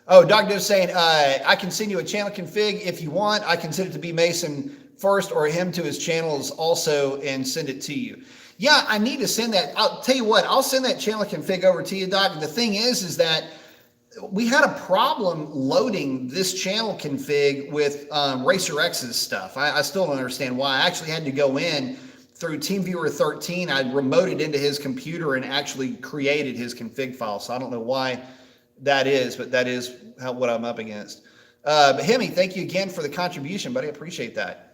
Oh, Doc Doe's saying, I can send you a channel config if you want. I can send it to B Mason first, or him to his channels also, and send it to you. Yeah, I need to send that. I'll tell you what, I'll send that channel config over to you, Doc. The thing is that we had a problem loading this channel config with Racer X's stuff. I still don't understand why. I actually had to go in through TeamViewer 13. I remoted into his computer and actually created his config file. So I don't know why that is, but that is what I'm up against. But Hemi, thank you again for the contribution, buddy. I appreciate that.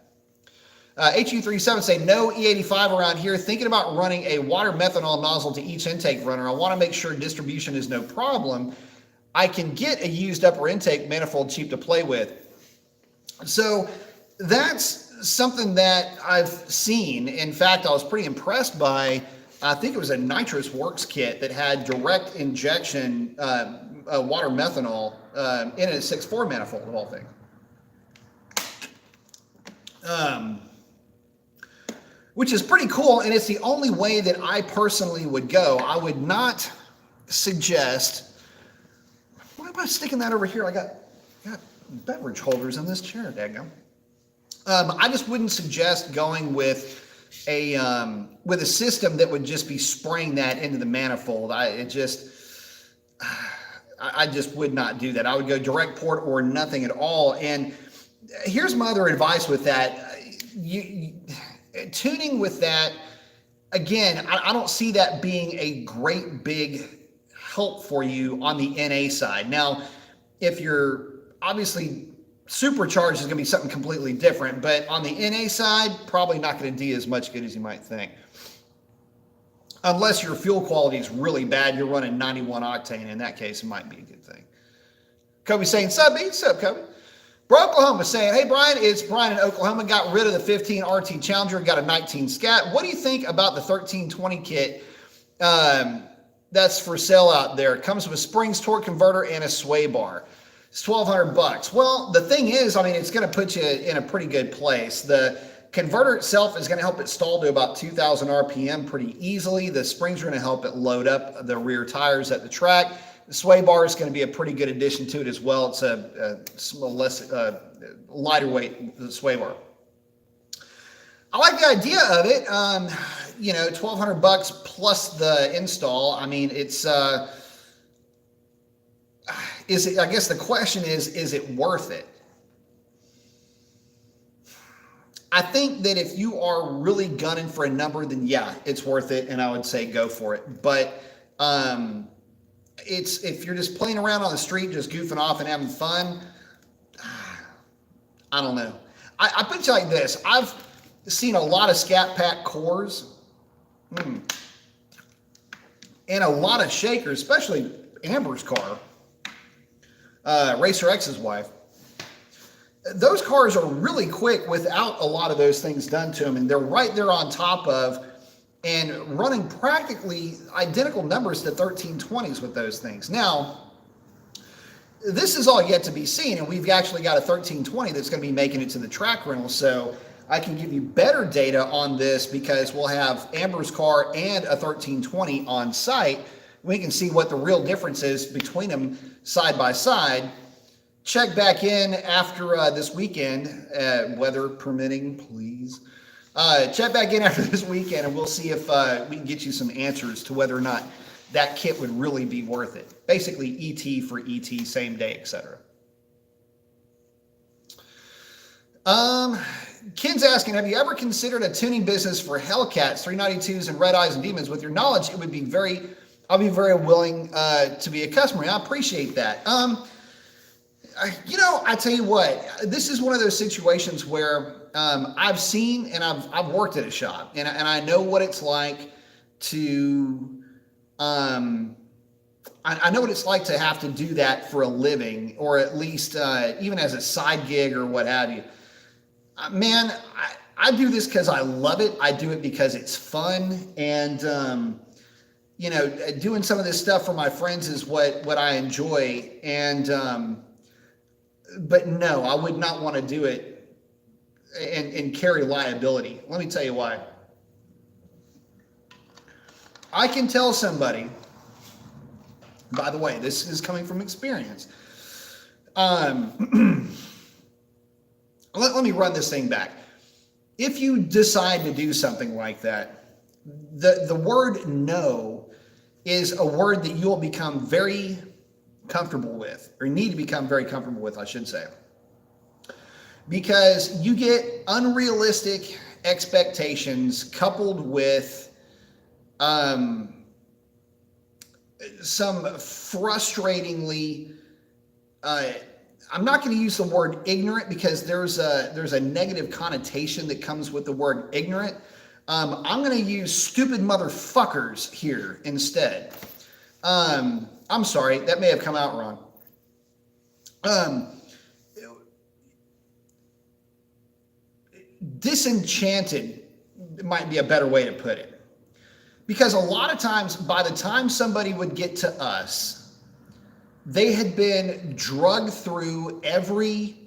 HU37 say, no E85 around here. Thinking about running a water methanol nozzle to each intake runner. I want to make sure distribution is no problem. I can get a used upper intake manifold cheap to play with. So that's something that I've seen. In fact, I was pretty impressed by, I think it was a Nitrous Works kit that had direct injection water methanol in a 6.4 manifold of all things. Which is pretty cool, and it's the only way that I personally would go. I would not suggest. Why am I sticking that over here? I got beverage holders in this chair, daggum. I just wouldn't suggest going with a system that would just be spraying that into the manifold. I just would not do that. I would go direct port or nothing at all. And here's my other advice with that. Tuning with that, again, I don't see that being a great big help for you on the NA side. Now, if you're obviously supercharged is going to be something completely different, but on the NA side, probably not going to do as much good as you might think. Unless your fuel quality is really bad, you're running 91 octane. In that case, it might be a good thing. Kobe saying, "Sub B, sub Kobe." Bro Oklahoma saying, "Hey Brian, it's Brian in Oklahoma. Got rid of the 15 RT Challenger, got a 19 Scat. What do you think about the 1320 kit that's for sale out there? It comes with springs, torque converter, and a sway bar. It's $1,200. Well, the thing is, I mean, it's going to put you in a pretty good place. The converter itself is going to help it stall to about 2,000 RPM pretty easily. The springs are going to help it load up the rear tires at the track. The sway bar is going to be a pretty good addition to it as well. It's a less lighter weight sway bar. I like the idea of it. You know, $1,200 plus the install. I mean, it's is it? I guess the question is it worth it? I think that if you are really gunning for a number, then yeah, it's worth it, and I would say go for it. But it's if you're just playing around on the street, just goofing off and having fun, I don't know. I put it like this: I've seen a lot of Scat Pack cores, and a lot of shakers, especially Amber's car, Racer X's wife. Those cars are really quick without a lot of those things done to them, and they're right there on top of and running practically identical numbers to 1320s with those things. Now, this is all yet to be seen, and we've actually got a 1320 that's going to be making it to the track rental, so I can give you better data on this because we'll have Amber's car and a 1320 on site. We can see what the real difference is between them side by side. Check back in after this weekend, weather permitting, please. Check back in after this weekend, and we'll see if we can get you some answers to whether or not that kit would really be worth it. Basically, ET for ET, same day, etc. Ken's asking, have you ever considered a tuning business for Hellcats, 392s, and Red Eyes and Demons? With your knowledge, it would be I'll be very willing to be a customer. I appreciate that. You know, I tell you what, this is one of those situations where I've seen and I've worked at a shop, and I know what it's like to I know what it's like to have to do that for a living, or at least even as a side gig or what have you. Man, I do this because I love it. I do it because it's fun, and you know, doing some of this stuff for my friends is what I enjoy. And but no, I would not want to do it and carry liability. Let me tell you why. I can tell somebody, by the way, this is coming from experience. Let me run this thing back. If you decide to do something like that, the word no is a word that you'll become very comfortable with, or need to become very comfortable with, I should say. Because you get unrealistic expectations coupled with some frustratingly, I'm not going to use the word ignorant because there's a negative connotation that comes with the word ignorant. I'm going to use stupid motherfuckers here instead. I'm sorry, that may have come out wrong. Disenchanted might be a better way to put it. Because a lot of times, by the time somebody would get to us, they had been drugged through every,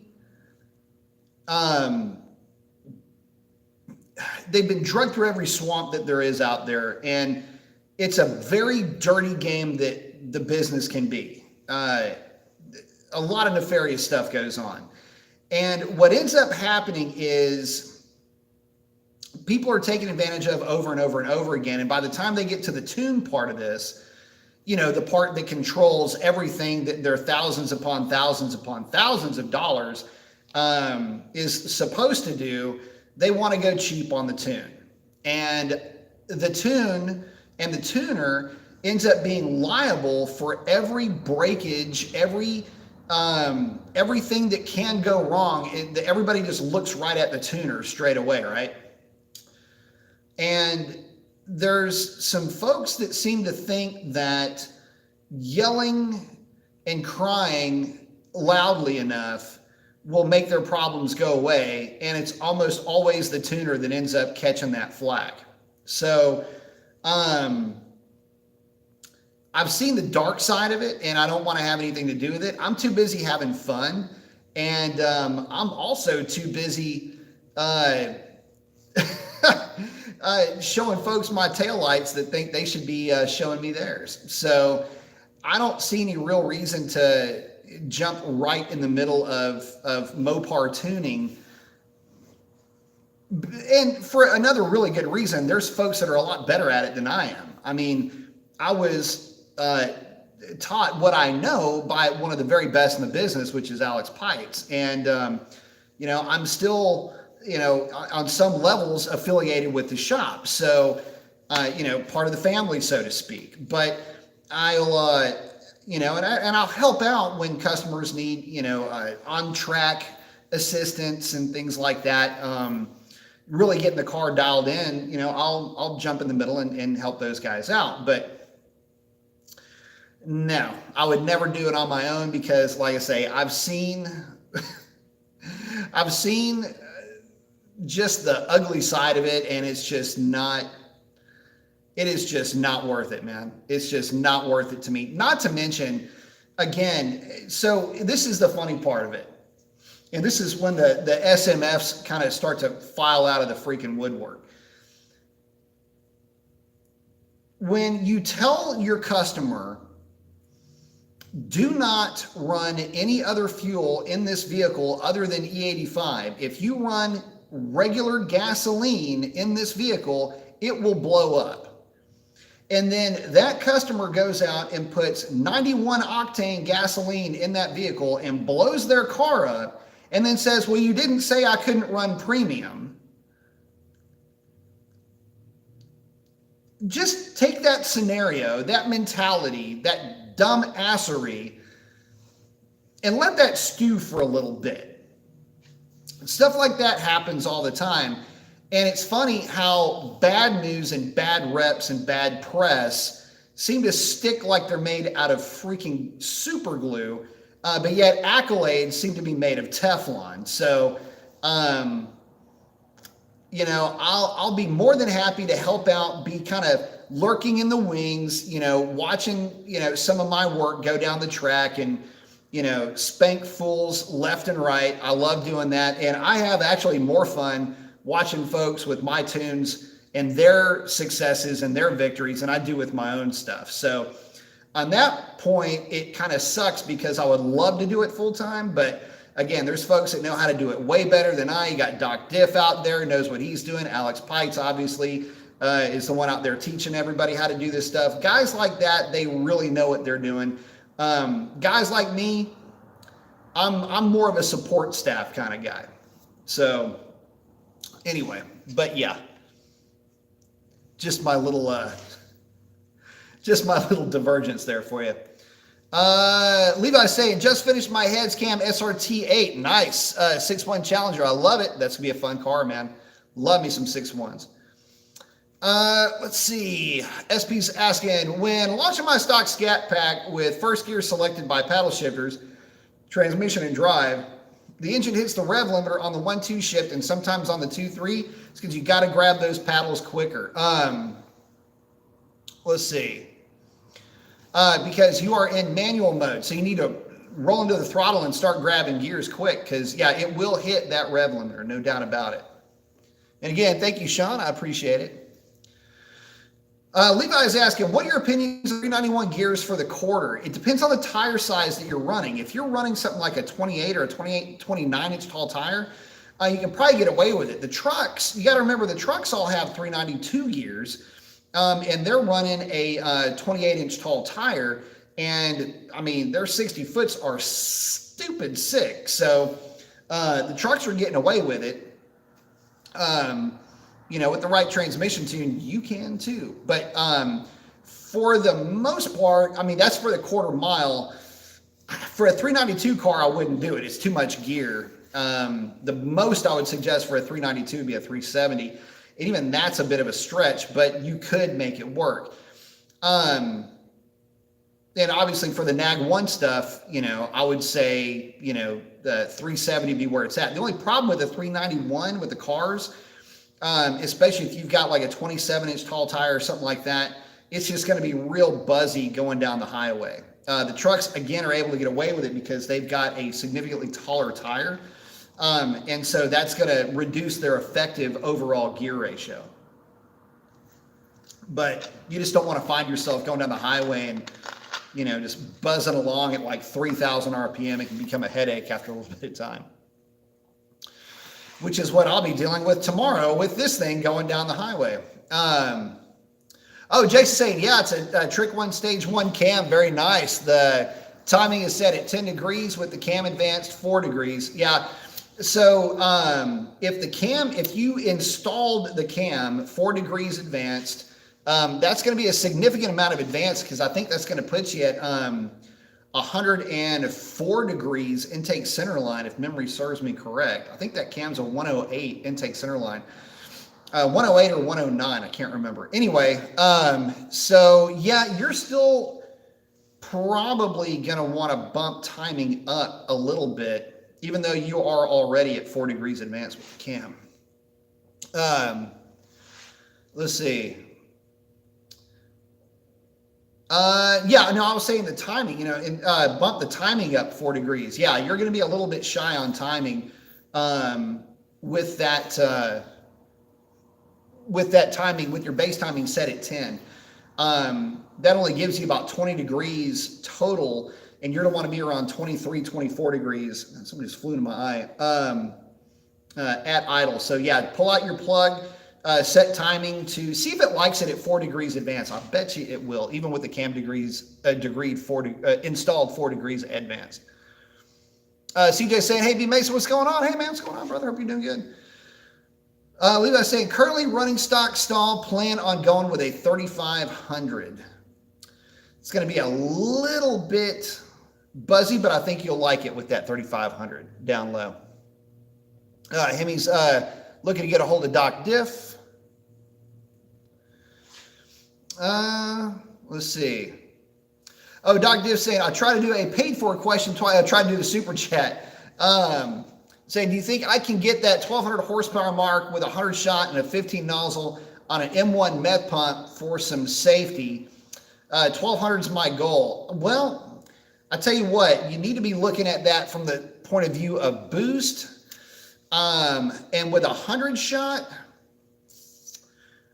they've been drugged through every swamp that there is out there, and it's a very dirty game that the business can be. A lot of nefarious stuff goes on. And what ends up happening is people are taken advantage of over and over and over again. And by the time they get to the tune part of this, you know, the part that controls everything that their thousands upon thousands of dollars is supposed to do, they want to go cheap on the tune. And the tune and the tuner ends up being liable for every breakage, everything that can go wrong. Everybody just looks right at the tuner straight away, right? And there's some folks that seem to think that yelling and crying loudly enough will make their problems go away, and it's almost always the tuner that ends up catching that flack. So I've seen the dark side of it, and I don't want to have anything to do with it. I'm too busy having fun, and I'm also too busy showing folks my taillights that think they should be showing me theirs. So I don't see any real reason to jump right in the middle of Mopar tuning. And for another really good reason, there's folks that are a lot better at it than I am. I mean, I was taught what I know by one of the very best in the business, which is Alex Pites. And, I'm still, on some levels affiliated with the shop. So, part of the family, so to speak. But I'll, and I'll help out when customers need, on-track assistance and things like that. Really getting the car dialed in, I'll jump in the middle and help those guys out. But no, I would never do it on my own because, like I say, I've seen just the ugly side of it, and it is just not worth it, man. It's just not worth it to me. Not to mention, again, so this is the funny part of it. And this is when the SMFs kind of start to file out of the freaking woodwork. When you tell your customer, do not run any other fuel in this vehicle other than E85. If you run regular gasoline in this vehicle, it will blow up. And then that customer goes out and puts 91 octane gasoline in that vehicle and blows their car up and then says, well, you didn't say I couldn't run premium. Just take that scenario, that mentality, that dumb assery, and let that stew for a little bit. Stuff like that happens all the time. And it's funny how bad news and bad reps and bad press seem to stick like they're made out of freaking super glue, but yet accolades seem to be made of Teflon. So, I'll be more than happy to help out, be kind of lurking in the wings, watching, some of my work go down the track and, spank fools left and right. I love doing that. And I have actually more fun watching folks with my tunes and their successes and their victories than I do with my own stuff. So on that point, it kind of sucks because I would love to do it full time, but again, there's folks that know how to do it way better than I. You got Doc Diff out there, knows what he's doing. Alex Pites, obviously, is the one out there teaching everybody how to do this stuff. Guys like that, they really know what they're doing. Guys like me, I'm more of a support staff kind of guy. So anyway, but yeah, just my little divergence there for you. Levi's saying, just finished my heads cam SRT 8. Nice. 6.1 Challenger. I love it. That's gonna be a fun car, man. Love me some 6.1s. Let's see. SP's asking, when launching my stock Scat Pack with first gear selected by paddle shifters, transmission and drive, the engine hits the rev limiter on the 1-2 shift and sometimes on the 2-3. It's because you got to grab those paddles quicker. Let's see. Because you are in manual mode, so you need to roll into the throttle and start grabbing gears quick because, yeah, it will hit that rev limiter, no doubt about it. And again, thank you, Sean. I appreciate it. Levi is asking, what are your opinions of 391 gears for the quarter? It depends on the tire size that you're running. If you're running something like a 28 or a 29-inch tall tire, you can probably get away with it. The trucks, you got to remember, the trucks all have 392 gears, and they're running a 28-inch tall tire, and, I mean, their 60 foots are stupid sick. So the trucks are getting away with it. with the right transmission tune, you can too. But for the most part, I mean, that's for the quarter mile. For a 392 car, I wouldn't do it. It's too much gear. The most I would suggest for a 392 would be a 370. And even that's a bit of a stretch, but you could make it work. And obviously for the Nag 1 stuff, I would say, the 370 be where it's at. The only problem with the 391 with the cars, especially if you've got like a 27-inch tall tire or something like that, it's just going to be real buzzy going down the highway. The trucks, again, are able to get away with it because they've got a significantly taller tire. And so that's going to reduce their effective overall gear ratio. But you just don't want to find yourself going down the highway and, just buzzing along at like 3,000 RPM. It can become a headache after a little bit of time. Which is what I'll be dealing with tomorrow with this thing going down the highway. Jason's saying, yeah, it's a Trick 1 Stage 1 cam. Very nice. The timing is set at 10 degrees with the cam advanced 4 degrees. Yeah. So if you installed the cam 4 degrees advanced, that's going to be a significant amount of advance because I think that's going to put you at 104 degrees intake center line, if memory serves me correct. I think that cam's a 108 intake center line. 108 or 109, I can't remember. Anyway, so yeah, you're still probably going to want to bump timing up a little bit, even though you are already at 4 degrees advanced with the cam. Let's see. I was saying the timing, bump the timing up 4 degrees. Yeah, you're going to be a little bit shy on timing with that timing, with your base timing set at 10. That only gives you about 20 degrees total, and you're going to want to be around 23, 24 degrees. Somebody just flew into my eye. At idle. So yeah, pull out your plug, set timing to see if it likes it at 4 degrees advance. I bet you it will, even with the cam installed 4 degrees advanced. CJ saying, hey, B Mason, what's going on? Hey man, what's going on, brother? Hope you're doing good. Levi saying, currently running stock stall, plan on going with a 3500. It's going to be a little bit buzzy, but I think you'll like it with that 3500 down low. Hemi's looking to get a hold of Doc Diff. Let's see. Oh, Doc Diff saying, I try to do a paid for question twice. I tried to do the super chat. Saying, do you think I can get that 1,200 horsepower mark with a 100 shot and a 15 nozzle on an M1 meth pump for some safety? 1,200 is my goal. Well, I tell you what, you need to be looking at that from the point of view of boost. And with a 100 shot,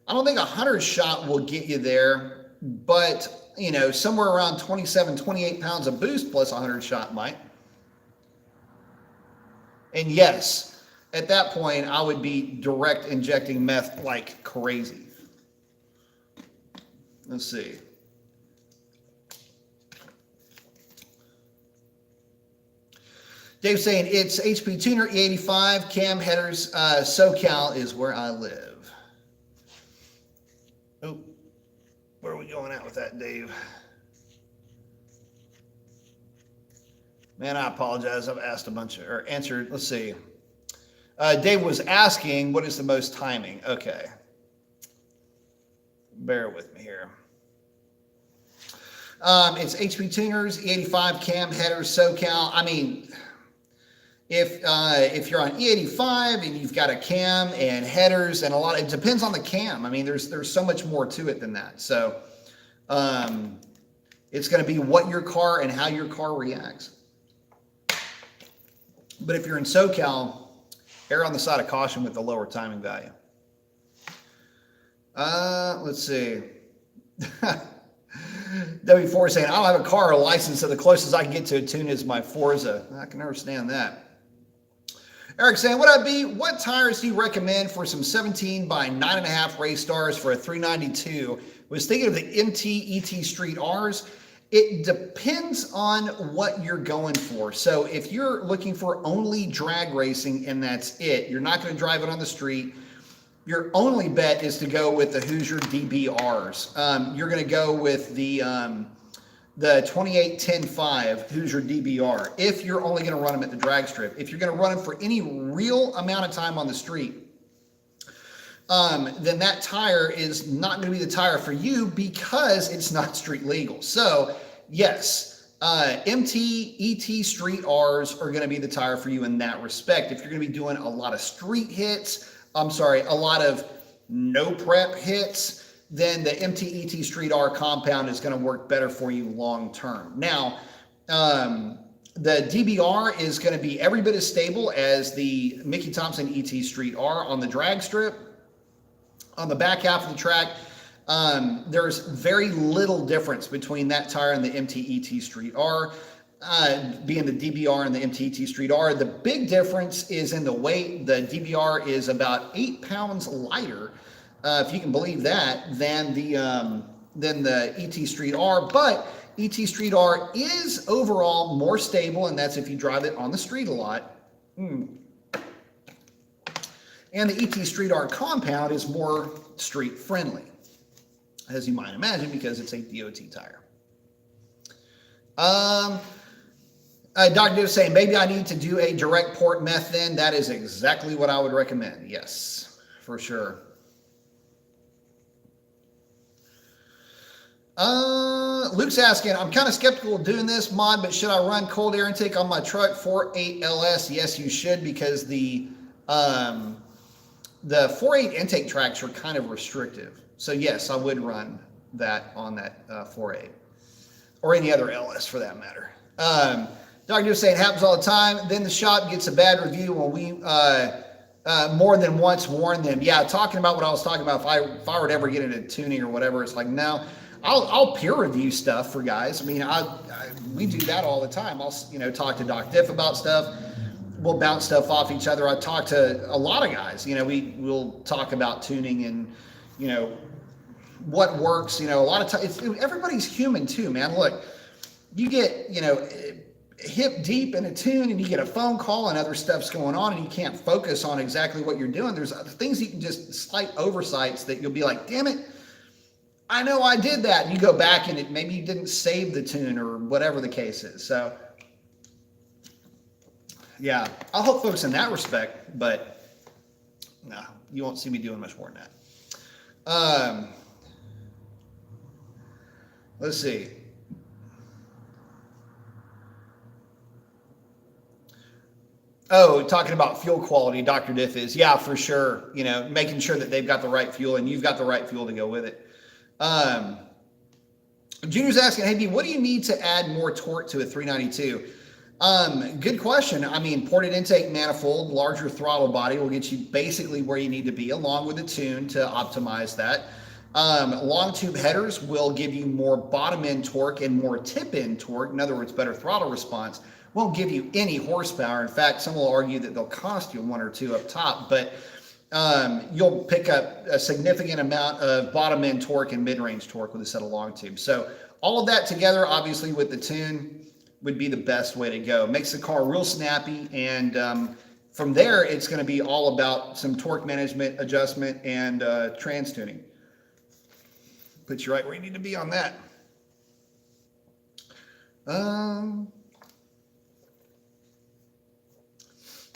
I don't think a 100 shot will get you there, but somewhere around 27, 28 pounds of boost plus a 100 shot might. And yes, at that point, I would be direct injecting meth like crazy. Let's see. Dave's saying, it's HP Tuner E85, cam headers, SoCal is where I live. Oh, where are we going at with that, Dave? Man, I apologize. I've asked answered, let's see. Dave was asking, what is the most timing? Okay. Bear with me here. It's HP Tuners, E85, cam headers, SoCal. I mean, if you're on E85 and you've got a cam and headers and it depends on the cam. I mean, there's so much more to it than that. So it's going to be what your car and how your car reacts. But if you're in SoCal, err on the side of caution with the lower timing value. Let's see. W4 saying, I don't have a car or a license, so the closest I can get to a tune is my Forza. I can understand that. Eric saying, what tires do you recommend for some 17 by 9.5 race stars for a 392? Was thinking of the MT ET Street Rs. It depends on what you're going for. So if you're looking for only drag racing and that's it, you're not going to drive it on the street, your only bet is to go with the Hoosier DBRs. You're going to go with the 28-10-5 Hoosier DBR if you're only going to run them at the drag strip. If you're going to run them for any real amount of time on the street, then that tire is not going to be the tire for you because it's not street legal. So yes, MT, ET Street Rs are going to be the tire for you in that respect. If you're going to be doing a lot of street hits, a lot of no prep hits, then the MT, ET Street R compound is going to work better for you long term. Now, the DBR is going to be every bit as stable as the Mickey Thompson ET Street R on the drag strip. On the back half of the track, there's very little difference between that tire and the MT-ET Street R, being the DBR and the MT-ET Street R. The big difference is in the weight. The DBR is about 8 pounds lighter, if you can believe that, than the ET Street R. But ET Street R is overall more stable, and that's if you drive it on the street a lot. And the ET Street R compound is more street friendly, as you might imagine, because it's a DOT tire. Dr. Div saying, maybe I need to do a direct port meth then. That is exactly what I would recommend. Yes, for sure. Luke's asking, I'm kind of skeptical of doing this mod, but should I run cold air intake on my truck 4.8 LS? Yes, you should, because the 4.8 intake tracks are kind of restrictive. So yes, I would run that on that 4.8 or any other LS for that matter. Dr. Div saying it happens all the time. Then the shop gets a bad review when we more than once warn them. Yeah, talking about what I was talking about. If I were to ever get into tuning or whatever, it's like, no, I'll peer review stuff for guys. I mean, we do that all the time. I'll talk to Doc Diff about stuff. We'll bounce stuff off each other. I talk to a lot of guys. We'll talk about tuning and what works. A lot of times everybody's human too, man. Look, you get hip deep in a tune and you get a phone call and other stuff's going on and you can't focus on exactly what you're doing. There's things you can just slight oversights that you'll be like, damn it, I know I did that. And you go back and maybe you didn't save the tune or whatever the case is. So yeah, I'll help folks in that respect, but no, you won't see me doing much more than that. Let's see. Oh, talking about fuel quality, Dr. Diff is, yeah, for sure. Making sure that they've got the right fuel and you've got the right fuel to go with it. Junior's asking, hey, D, what do you need to add more torque to a 392? Good question. I mean, ported intake manifold, larger throttle body will get you basically where you need to be, along with a tune to optimize that. Long tube headers will give you more bottom end torque and more tip end torque. In other words, better throttle response. Won't give you any horsepower. In fact, some will argue that they'll cost you 1 or 2 up top, but you'll pick up a significant amount of bottom end torque and mid-range torque with a set of long tubes. So all of that together, obviously with the tune, would be the best way to go. Makes the car real snappy, and from there, it's going to be all about some torque management, adjustment, and trans tuning. Put you right where you need to be on that.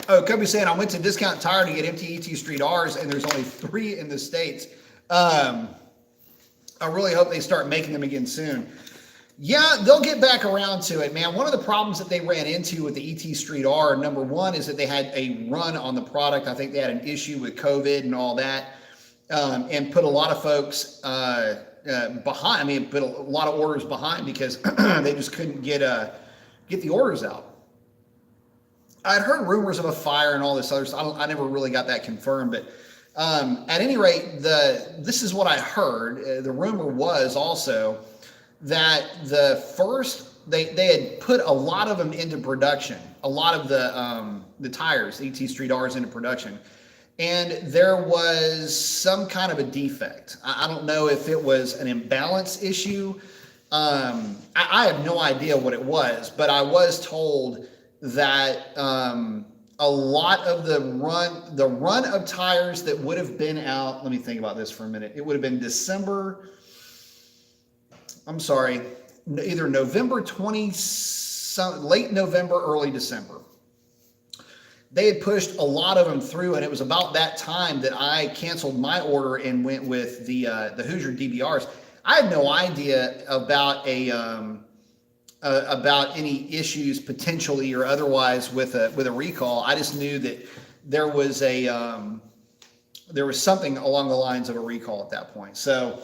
Kobe's saying, I went to Discount Tire to get MT-ET Street Rs, and there's only 3 in the States. I really hope they start making them again soon. Yeah, they'll get back around to it, man. One of the problems that they ran into with the ET Street R, number one, is that they had a run on the product. I think they had an issue with COVID and all that, and put a lot of folks behind. I mean, put a lot of orders behind because they just couldn't get the orders out. I'd heard rumors of a fire and all this other stuff. I never really got that confirmed, but at any rate, this is what I heard. The rumor was also that they had put a lot of them into production, a lot of the tires, ET Street Rs into production, and there was some kind of a defect. I don't know if it was an imbalance issue. I have no idea what it was, but I was told that a lot of the run of tires that would have been out. Let me think about this for a minute. It would have been December. I'm sorry, either November 20, late November, early December. They had pushed a lot of them through, and it was about that time that I canceled my order and went with the Hoosier DBRs. I had no idea about about any issues potentially or otherwise with a recall. I just knew that there was there was something along the lines of a recall at that point. So,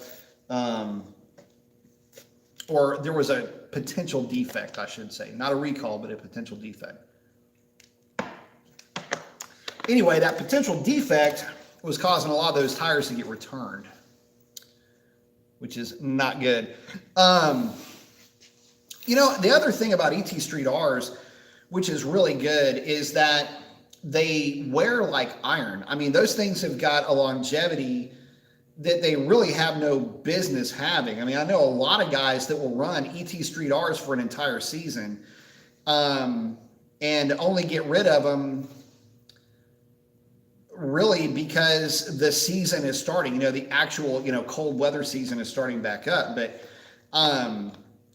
or there was a potential defect, I should say, not a recall, but a potential defect. Anyway, that potential defect was causing a lot of those tires to get returned, which is not good. You know, the other thing about ET Street R's, which is really good, is that they wear like iron. I mean, those things have got a longevity that they really have no business having. I mean, I know a lot of guys that will run ET Street R's for an entire season and only get rid of them really because the season is starting. You know, the actual, you know, cold weather season is starting back up. But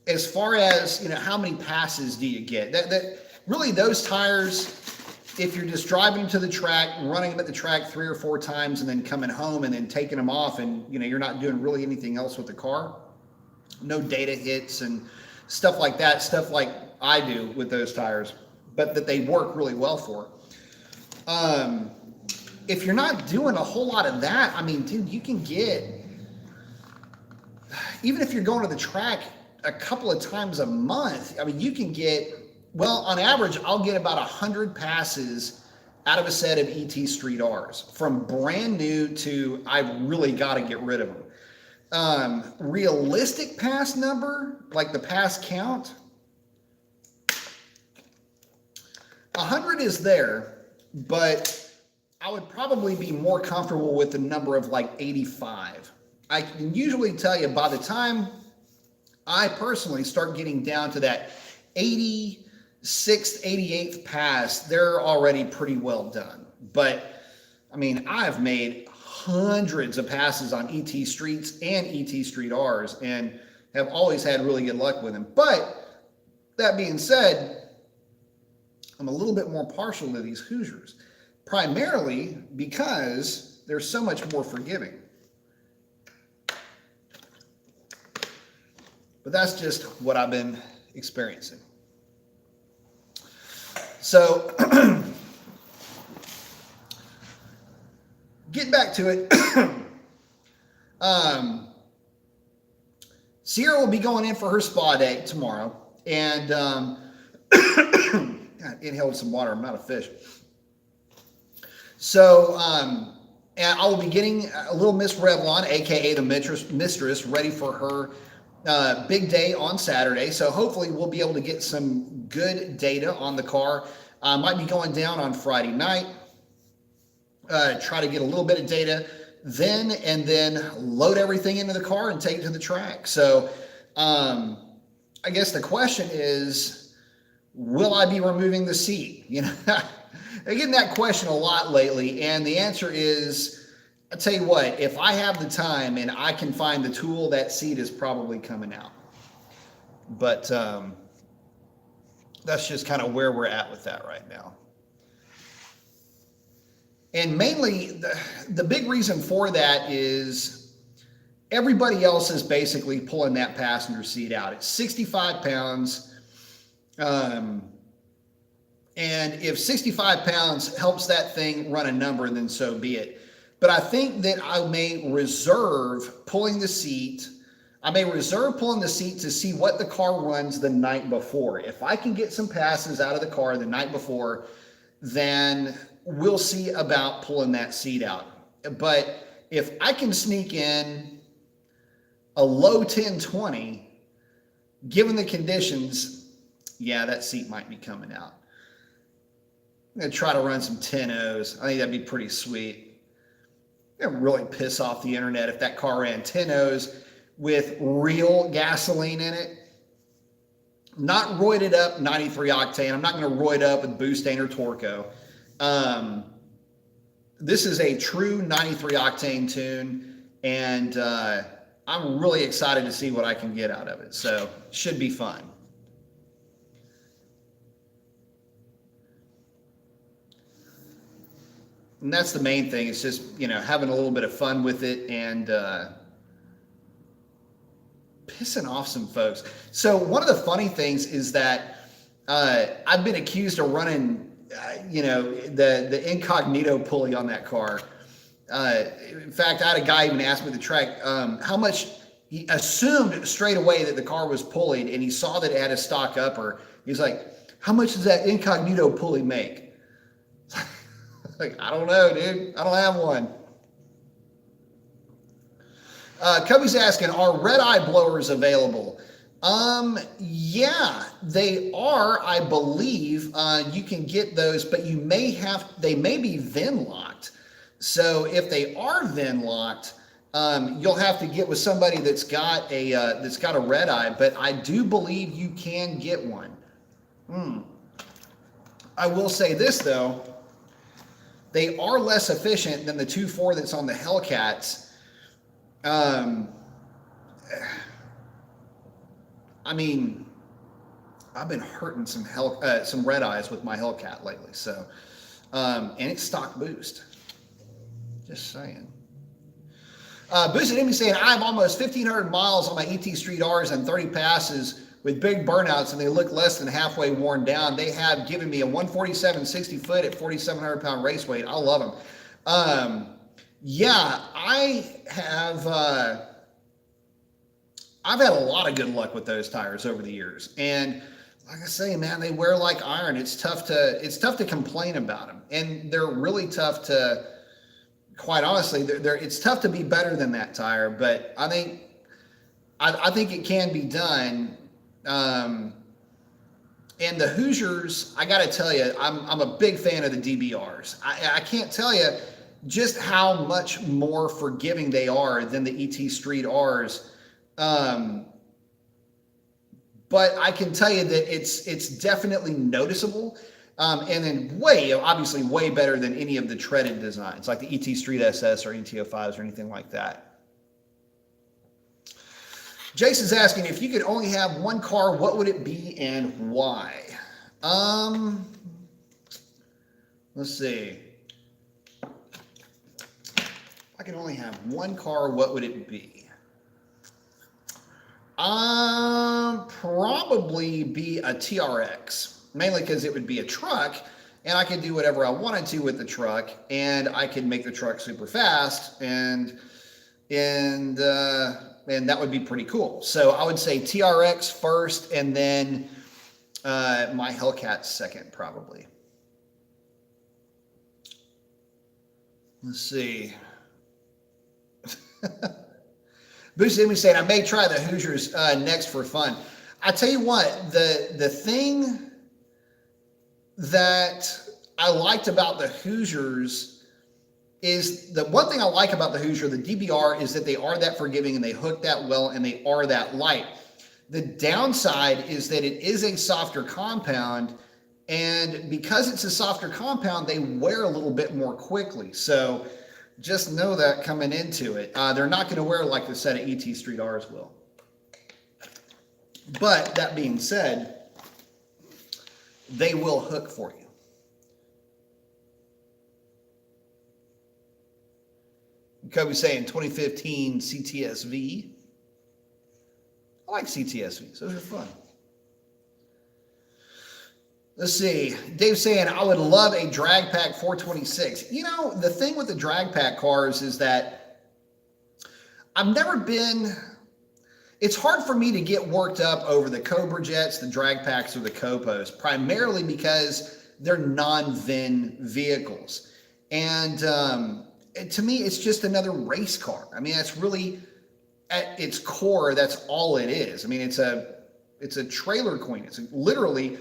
as far as, you know, how many passes do you get? That really, those tires, if you're just driving to the track, running them at the track 3 or 4 times and then coming home and then taking them off, and, you know, you're not doing really anything else with the car, no data hits and stuff like that, stuff like I do with those tires, but that they work really well for. If you're not doing a whole lot of that, I mean, dude, you can get, even if you're going to the track a couple of times a month, I mean, you can get, well, on average, I'll get about 100 passes out of a set of ET Street R's, from brand new to I've really got to get rid of them. Realistic pass number, like the pass count, 100 is there, but I would probably be more comfortable with the number of like 85. I can usually tell you by the time I personally start getting down to that 86th, 88th pass, they're already pretty well done. But I mean, I've made hundreds of passes on ET Streets and ET Street R's and have always had really good luck with them. But that being said, I'm a little bit more partial to these Hoosiers, primarily because they're so much more forgiving. But that's just what I've been experiencing. So, getting back to it, Sierra will be going in for her spa day tomorrow, and God, inhaled some water. I'm not a fish. So, and I will be getting a little Miss Revlon, aka the mistress, ready for her big day on Saturday. So hopefully we'll be able to get some good data on the car. Might be going down on Friday night, try to get a little bit of data then, and then load everything into the car and take it to the track. So I guess the question is, will I be removing the seat? You know, I'm getting that question a lot lately, and the answer is, I'll tell you what, if I have the time and I can find the tool, that seat is probably coming out. But that's just kind of where we're at with that right now. And mainly, the big reason for that is everybody else is basically pulling that passenger seat out. It's 65 pounds. And if 65 pounds helps that thing run a number, then so be it. But I think that I may reserve pulling the seat. I may reserve pulling the seat to see what the car runs the night before. If I can get some passes out of the car the night before, then we'll see about pulling that seat out. But if I can sneak in a low 1020, given the conditions, yeah, that seat might be coming out. I'm going to try to run some 10-0s. I think that'd be pretty sweet. It would really piss off the internet if that car ran 10-0s with real gasoline in it. Not roided up 93 octane. I'm not going to roid up with Boostain or Torco. This is a true 93 octane tune, and I'm really excited to see what I can get out of it. So should be fun. And that's the main thing. It's just, having a little bit of fun with it and pissing off some folks. So one of the funny things is that I've been accused of running, the incognito pulley on that car. In fact, I had a guy even ask me at the track how much. He assumed straight away that the car was pulleyed, and he saw that it had a stock upper. He's like, "How much does that incognito pulley make?" Like, I don't know, dude. I don't have one. Cubby's asking, are red eye blowers available? Yeah, they are, I believe. You can get those, but they may be VIN locked. So if they are VIN locked, you'll have to get with somebody that's got a red eye, but I do believe you can get one. I will say this though, they are less efficient than the 2.4 that's on the Hellcats. I mean, I've been hurting some red eyes with my Hellcat lately. So, and it's stock boost. Just saying. Boosted Emmy saying, I have almost 1,500 miles on my ET Street Rs and 30 passes with big burnouts, and they look less than halfway worn down. They have given me a 147 60 foot at 4,700 pound race weight. I love them. Yeah, I have. I've had a lot of good luck with those tires over the years, and like I say, man, they wear like iron. It's tough to complain about them, and they're really tough to. Quite honestly, it's tough to be better than that tire, but I think it can be done. And the Hoosiers, I got to tell you, I'm a big fan of the DBRs. I can't tell you just how much more forgiving they are than the ET Street Rs. But I can tell you that it's definitely noticeable. And then obviously way better than any of the treaded designs, like the ET Street SS or ET05s or anything like that. Jason's asking, if you could only have one car, what would it be and why? Let's see. If I could only have one car, what would it be? Probably be a TRX. Mainly because it would be a truck, and I could do whatever I wanted to with the truck, and I could make the truck super fast, and that would be pretty cool. So I would say TRX first, and then my Hellcat second, probably. Let's see. Boosted Emmy saying, I may try the Hoosiers next for fun. I tell you what, the thing that I liked about the Hoosiers is the one thing I like about the Hoosier, the DBR, is that they are that forgiving and they hook that well and they are that light. The downside is that it is a softer compound, and because it's a softer compound, they wear a little bit more quickly. So just know that coming into it. They're not going to wear like the set of ET Street Rs will. But that being said, they will hook for you. Kobe's saying 2015 CTSV. I like CTSVs. Those are fun. Let's see. Dave's saying, I would love a drag pack 426. You know, the thing with the drag pack cars is that it's hard for me to get worked up over the Cobra Jets, the drag packs, or the Copos, primarily because they're non-VIN vehicles. And to me, it's just another race car. I mean, that's really, at its core, that's all it is. I mean, it's a trailer queen. It's literally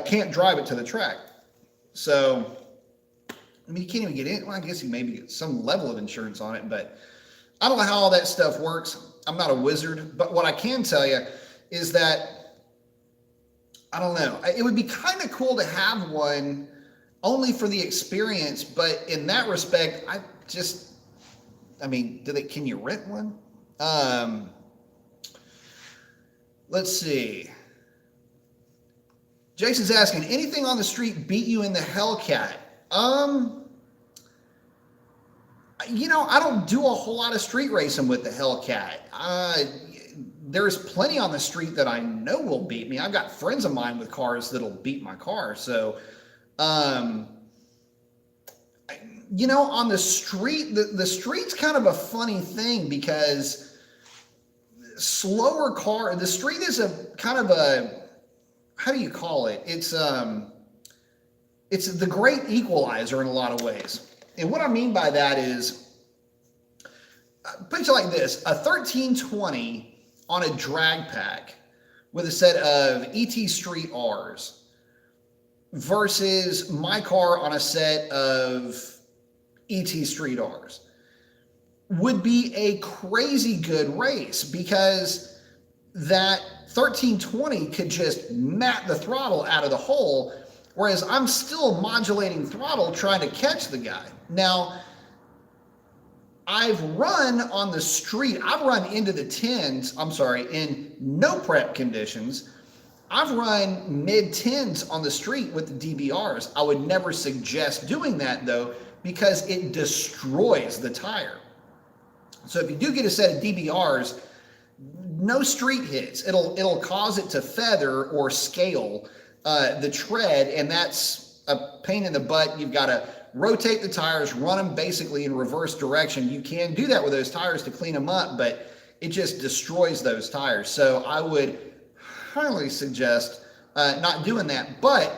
can't drive it to the track. So, I mean, you can't even get in. Well, I guess you maybe get some level of insurance on it, but I don't know how all that stuff works. I'm not a wizard, but what I can tell you is that, I don't know, it would be kind of cool to have one only for the experience. But in that respect, I mean, can you rent one? Let's see. Jason's asking, anything on the street beat you in the Hellcat? I don't do a whole lot of street racing with the Hellcat. There's plenty on the street that I know will beat me. I've got friends of mine with cars that'll beat my car. So, on the street, the street's kind of a funny thing because the street is a kind of a, how do you call it? It's the great equalizer in a lot of ways. And what I mean by that is, picture like this, a 1320 on a drag pack with a set of ET Street R's versus my car on a set of ET Street R's would be a crazy good race, because that 1320 could just mat the throttle out of the hole, whereas I'm still modulating throttle trying to catch the guy. Now, I've run on the street, I've run into the tens, in no prep conditions. I've run mid-tens on the street with the DBRs. I would never suggest doing that though, because it destroys the tire. So if you do get a set of DBRs, no street hits. It'll cause it to feather or scale the tread, and that's a pain in the butt. You've got to rotate the tires, run them basically in reverse direction. You can do that with those tires to clean them up, but it just destroys those tires. So I would highly suggest not doing that. But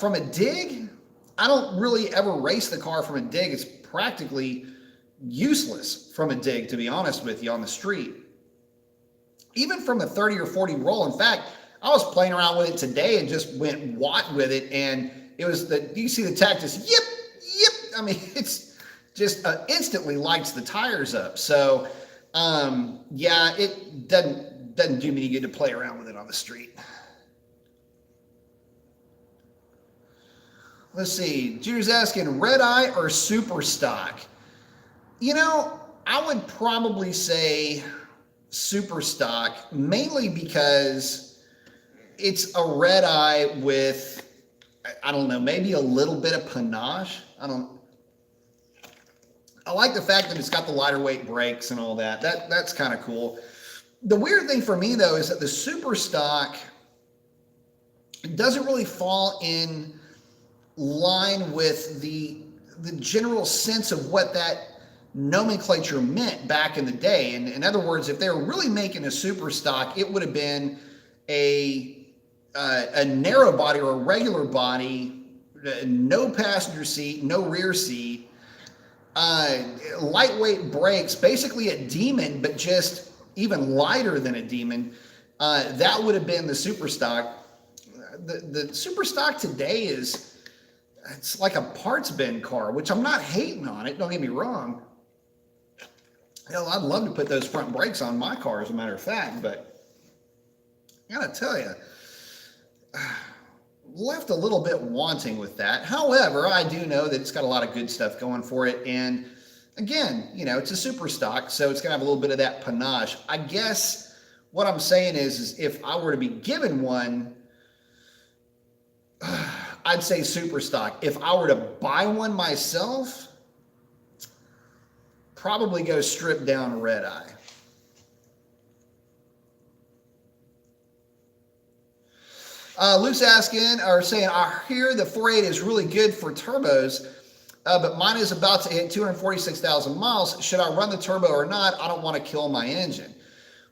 from a dig, I don't really ever race the car from a dig. It's practically useless from a dig, to be honest with you, on the street. Even from a 30 or 40 roll. In fact, I was playing around with it today and just went watt with it, and it was you see the tactus, yip. I mean, it's just instantly lights the tires up. So, yeah, it doesn't do me any good to play around with it on the street. Let's see. Junior's asking, red eye or super stock? I would probably say super stock, mainly because it's a red eye with, I don't know, maybe a little bit of panache. I like the fact that it's got the lighter weight brakes and all that. That's kind of cool. The weird thing for me though is that the super stock doesn't really fall in line with the general sense of what that nomenclature meant back in the day. And in other words, if they were really making a super stock, it would have been a narrow body or a regular body, no passenger seat, no rear seat, lightweight brakes, basically a Demon, but just even lighter than a Demon. That would have been the super stock. The super stock today it's like a parts bin car, which I'm not hating on it, don't get me wrong. Hell, I'd love to put those front brakes on my car, as a matter of fact, but I gotta tell you, left a little bit wanting with that. However, I do know that it's got a lot of good stuff going for it, and again, it's a super stock, so it's gonna have a little bit of that panache. I guess what I'm saying is if I were to be given one, I'd say super stock. If I were to buy one myself, probably go stripped down red eye. Luke's asking, or saying, I hear the 4.8 is really good for turbos, but mine is about to hit 246,000 miles. Should I run the turbo or not? I don't want to kill my engine.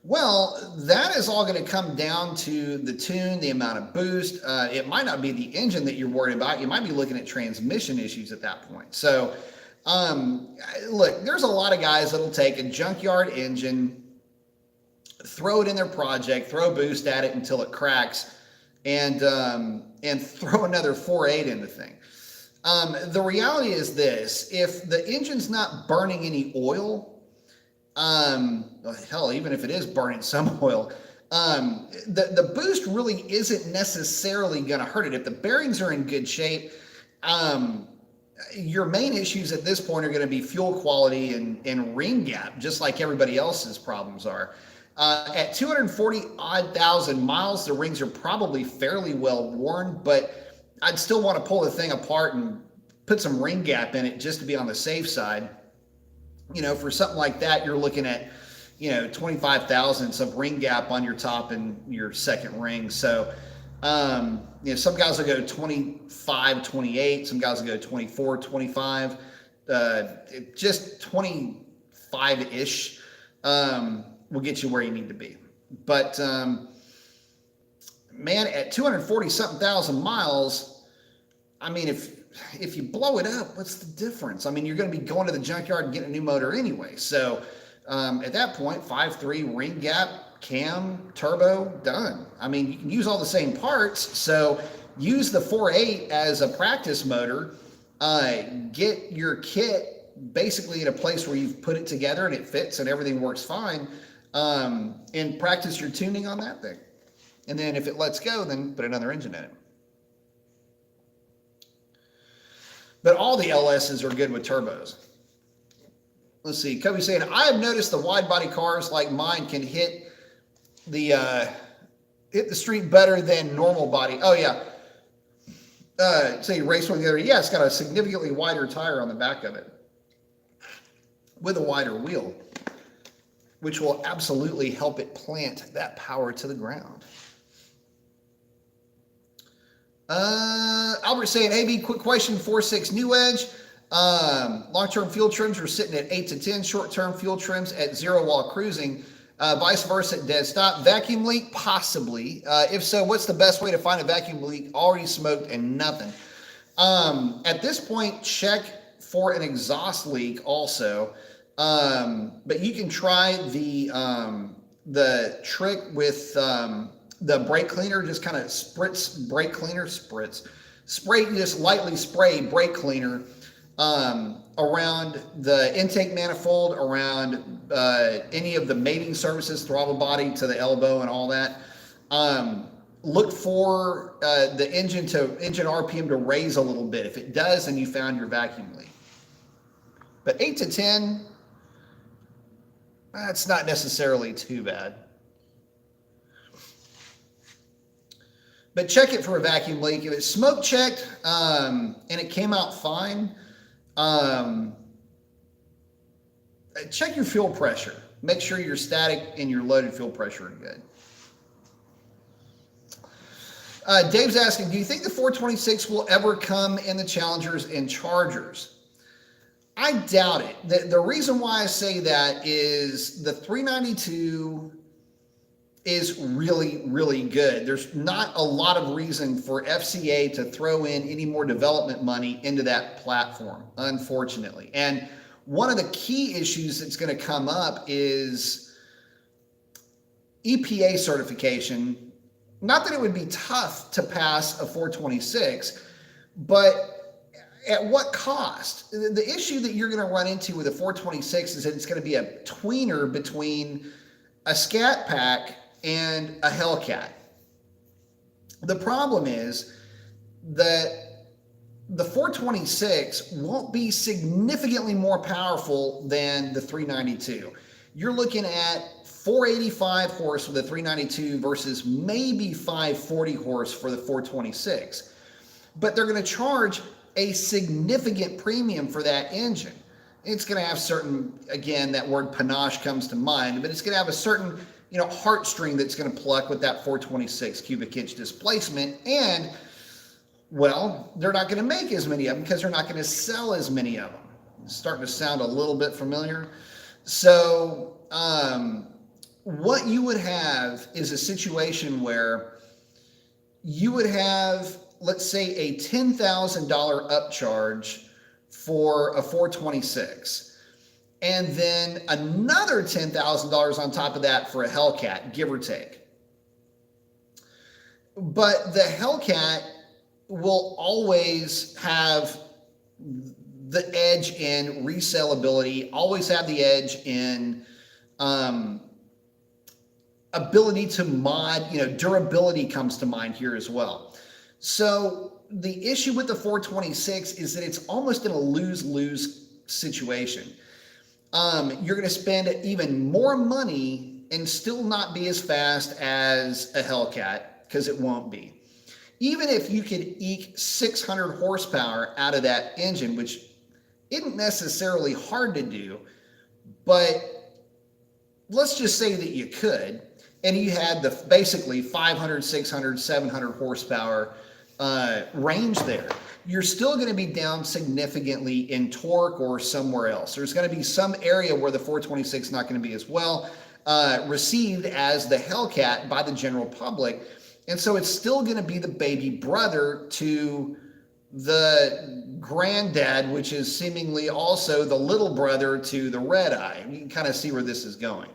Well, that is all going to come down to the tune, the amount of boost. It might not be the engine that you're worried about. You might be looking at transmission issues at that point. So, look, there's a lot of guys that'll take a junkyard engine, throw it in their project, throw boost at it until it cracks, and throw another 4.8 in the thing. The reality is this: if the engine's not burning any oil, hell, even if it is burning some oil, The boost really isn't necessarily going to hurt it. If the bearings are in good shape, your main issues at this point are going to be fuel quality and ring gap, just like everybody else's problems are. At 240 odd thousand miles, the rings are probably fairly well worn, but I'd still want to pull the thing apart and put some ring gap in it just to be on the safe side. For something like that, you're looking at 25 thousandths of ring gap on your top and your second ring. So some guys will go 25, 28, some guys will go 24, 25, just 25-ish will get you where you need to be. But man, at 240 something thousand miles, I mean, if you blow it up, what's the difference? I mean, you're going to be going to the junkyard and getting a new motor anyway. So at that point, 5.3 ring gap, cam, turbo, done. I mean, you can use all the same parts. So use the 4.8 as a practice motor. Get your kit basically in a place where you've put it together and it fits and everything works fine. And practice your tuning on that thing. And then if it lets go, then put another engine in it. But all the LSs are good with turbos. Let's see. Kobe's saying, I have noticed the wide body cars like mine can hit the street better than normal body. Oh yeah. Say you race one the other. Yeah, it's got a significantly wider tire on the back of it with a wider wheel, which will absolutely help it plant that power to the ground. Albert saying, AB, quick question, 4.6 New Edge. Long-term fuel trims are sitting at 8 to 10, short-term fuel trims at 0 while cruising, vice versa at dead stop. Vacuum leak, possibly. If so, what's the best way to find a vacuum leak? Already smoked and nothing. At this point, check for an exhaust leak also. But you can try the trick with the brake cleaner. Just kind of spritz brake cleaner, just lightly spray brake cleaner around the intake manifold, around any of the mating surfaces, throttle body to the elbow and all that. Look for the engine RPM to raise a little bit. If it does, then you found your vacuum leak. But 8 to 10, that's not necessarily too bad. But check it for a vacuum leak. If it's smoke checked and it came out fine, check your fuel pressure. Make sure your static and your loaded fuel pressure are good. Dave's asking, do you think the 426 will ever come in the Challengers and Chargers? I doubt it. The reason why I say that is the 392 is really, really good. There's not a lot of reason for FCA to throw in any more development money into that platform, unfortunately. And one of the key issues that's going to come up is EPA certification. Not that it would be tough to pass a 426, but at what cost? The issue that you're going to run into with a 426 is that it's going to be a tweener between a Scat Pack and a Hellcat. The problem is that the 426 won't be significantly more powerful than the 392. You're looking at 485 horse with the 392 versus maybe 540 horse for the 426. But they're going to charge a significant premium for that engine. It's going to have certain, again, that word panache comes to mind, but it's going to have a certain heartstring that's going to pluck with that 426 cubic inch displacement. And, well, they're not going to make as many of them because they're not going to sell as many of them. It's starting to sound a little bit familiar. So, what you would have is a situation where you would have, let's say, a $10,000 upcharge for a 426. And then another $10,000 on top of that for a Hellcat, give or take. But the Hellcat will always have the edge in resellability, always have the edge in ability to mod, durability comes to mind here as well. So the issue with the 426 is that it's almost in a lose-lose situation. You're going to spend even more money and still not be as fast as a Hellcat, because it won't be. Even if you could eke 600 horsepower out of that engine, which isn't necessarily hard to do, but let's just say that you could, and you had the basically 500, 600, 700 horsepower range there, you're still going to be down significantly in torque or somewhere else. There's going to be some area where the 426 is not going to be as well received as the Hellcat by the general public. And so it's still going to be the baby brother to the granddad, which is seemingly also the little brother to the Red Eye. You can kind of see where this is going.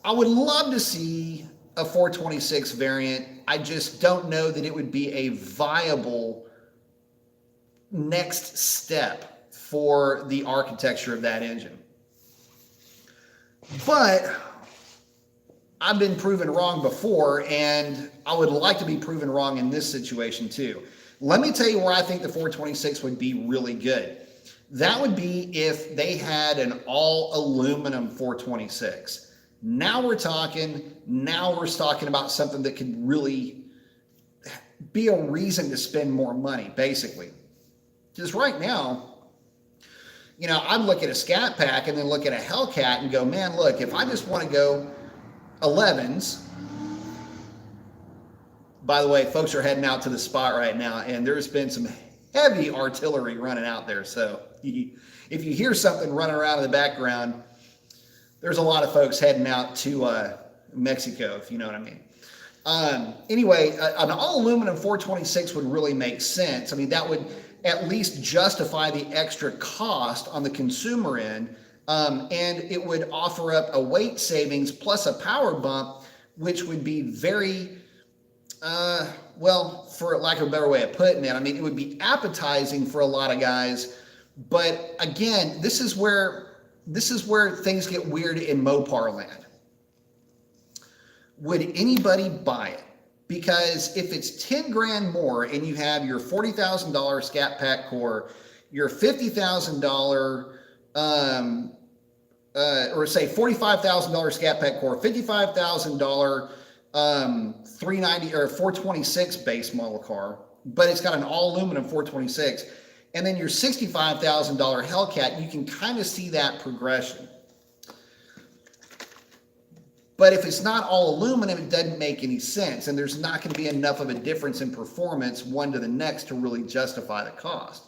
I would love to see a 426 variant. I just don't know that it would be a viable next step for the architecture of that engine. But I've been proven wrong before, and I would like to be proven wrong in this situation too. Let me tell you where I think the 426 would be really good. That would be if they had an all aluminum 426. Now we're talking about something that could really be a reason to spend more money, basically. Because right now, I'd look at a Scat Pack and then look at a Hellcat and go, man, look, if I just want to go 11s, by the way, folks are heading out to the spot right now, and there's been some heavy artillery running out there. So if you hear something running around in the background, there's a lot of folks heading out to Mexico, if you know what I mean. Anyway, an all aluminum 426 would really make sense. I mean, that would at least justify the extra cost on the consumer end, and it would offer up a weight savings plus a power bump, which would be very, for lack of a better way of putting it, I mean, it would be appetizing for a lot of guys. But again, this is where things get weird in Mopar land. Would anybody buy it? Because if it's 10 grand more and you have your $40,000 Scat Pack core, your $50,000, or say $45,000 Scat Pack core, $55,000 390 or 426 base model car, but it's got an all aluminum 426, and then your $65,000 Hellcat, you can kind of see that progression. But if it's not all aluminum, it doesn't make any sense, and there's not going to be enough of a difference in performance one to the next to really justify the cost.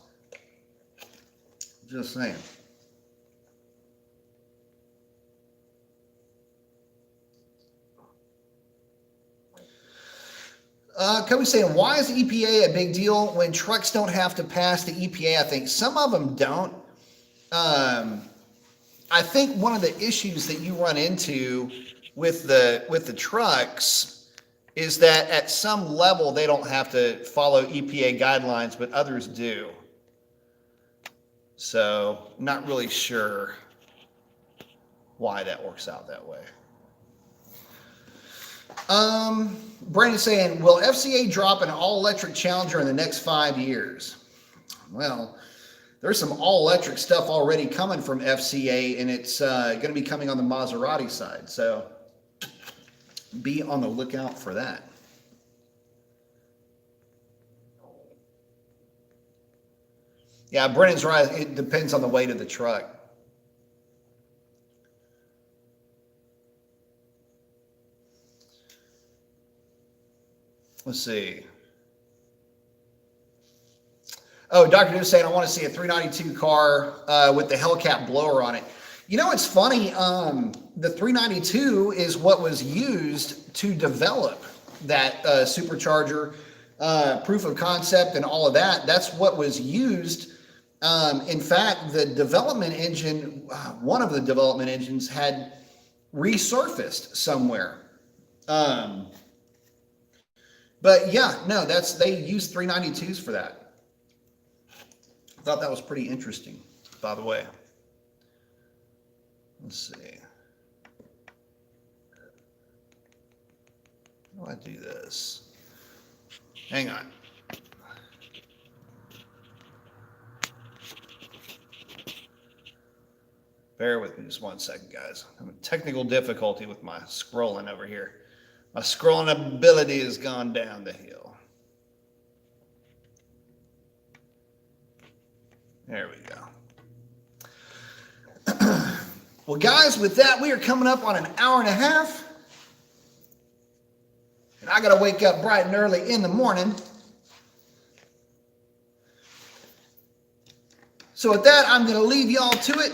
Just saying. Kobe's saying, why is the EPA a big deal when trucks don't have to pass the EPA? I think some of them don't. I think one of the issues that you run into with the trucks is that at some level they don't have to follow EPA guidelines, but others do. So not really sure why that works out that way. Brandon's saying, will FCA drop an all-electric Challenger in the next 5 years? Well, there's some all-electric stuff already coming from FCA, and it's going to be coming on the Maserati side. So be on the lookout for that. Yeah, Brennan's right. It depends on the weight of the truck. Let's see. Oh, Dr. Dude's saying, I want to see a 392 car with the Hellcat blower on it. You know, it's funny. The 392 is what was used to develop that supercharger, proof of concept and all of that. That's what was used. In fact, the development engine, one of the development engines had resurfaced somewhere. But yeah, no, they used 392s for that. I thought that was pretty interesting, by the way. Let's see. How do I do this? Hang on. Bear with me just 1 second, guys. I'm having technical difficulty with my scrolling over here. My scrolling ability has gone down the hill. There we go. Well, guys, with that, we are coming up on an hour and a half. And I got to wake up bright and early in the morning. So with that, I'm going to leave y'all to it.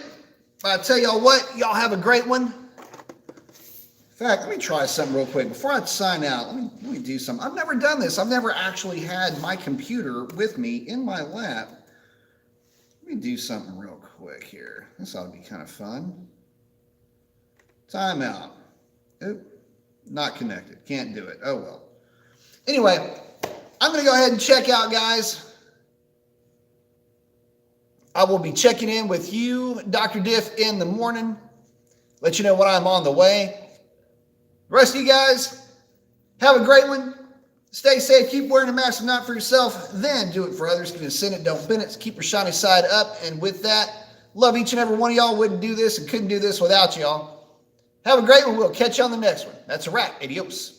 But I tell y'all what, y'all have a great one. In fact, let me try something real quick. Before I sign out, let me do something. I've never done this. I've never actually had my computer with me in my lap. Let me do something real quick here. This ought to be kind of fun. Timeout. Oop, not connected. Can't do it. Oh, well. Anyway, I'm going to go ahead and check out, guys. I will be checking in with you, Dr. Diff, in the morning. Let you know when I'm on the way. The rest of you guys, have a great one. Stay safe. Keep wearing a mask, if not for yourself. Then do it for others. If you sin it, don't bend it. Keep your shiny side up. And with that, love each and every one of y'all. Wouldn't do this and couldn't do this without y'all. Have a great one. We'll catch you on the next one. That's a wrap. Adios.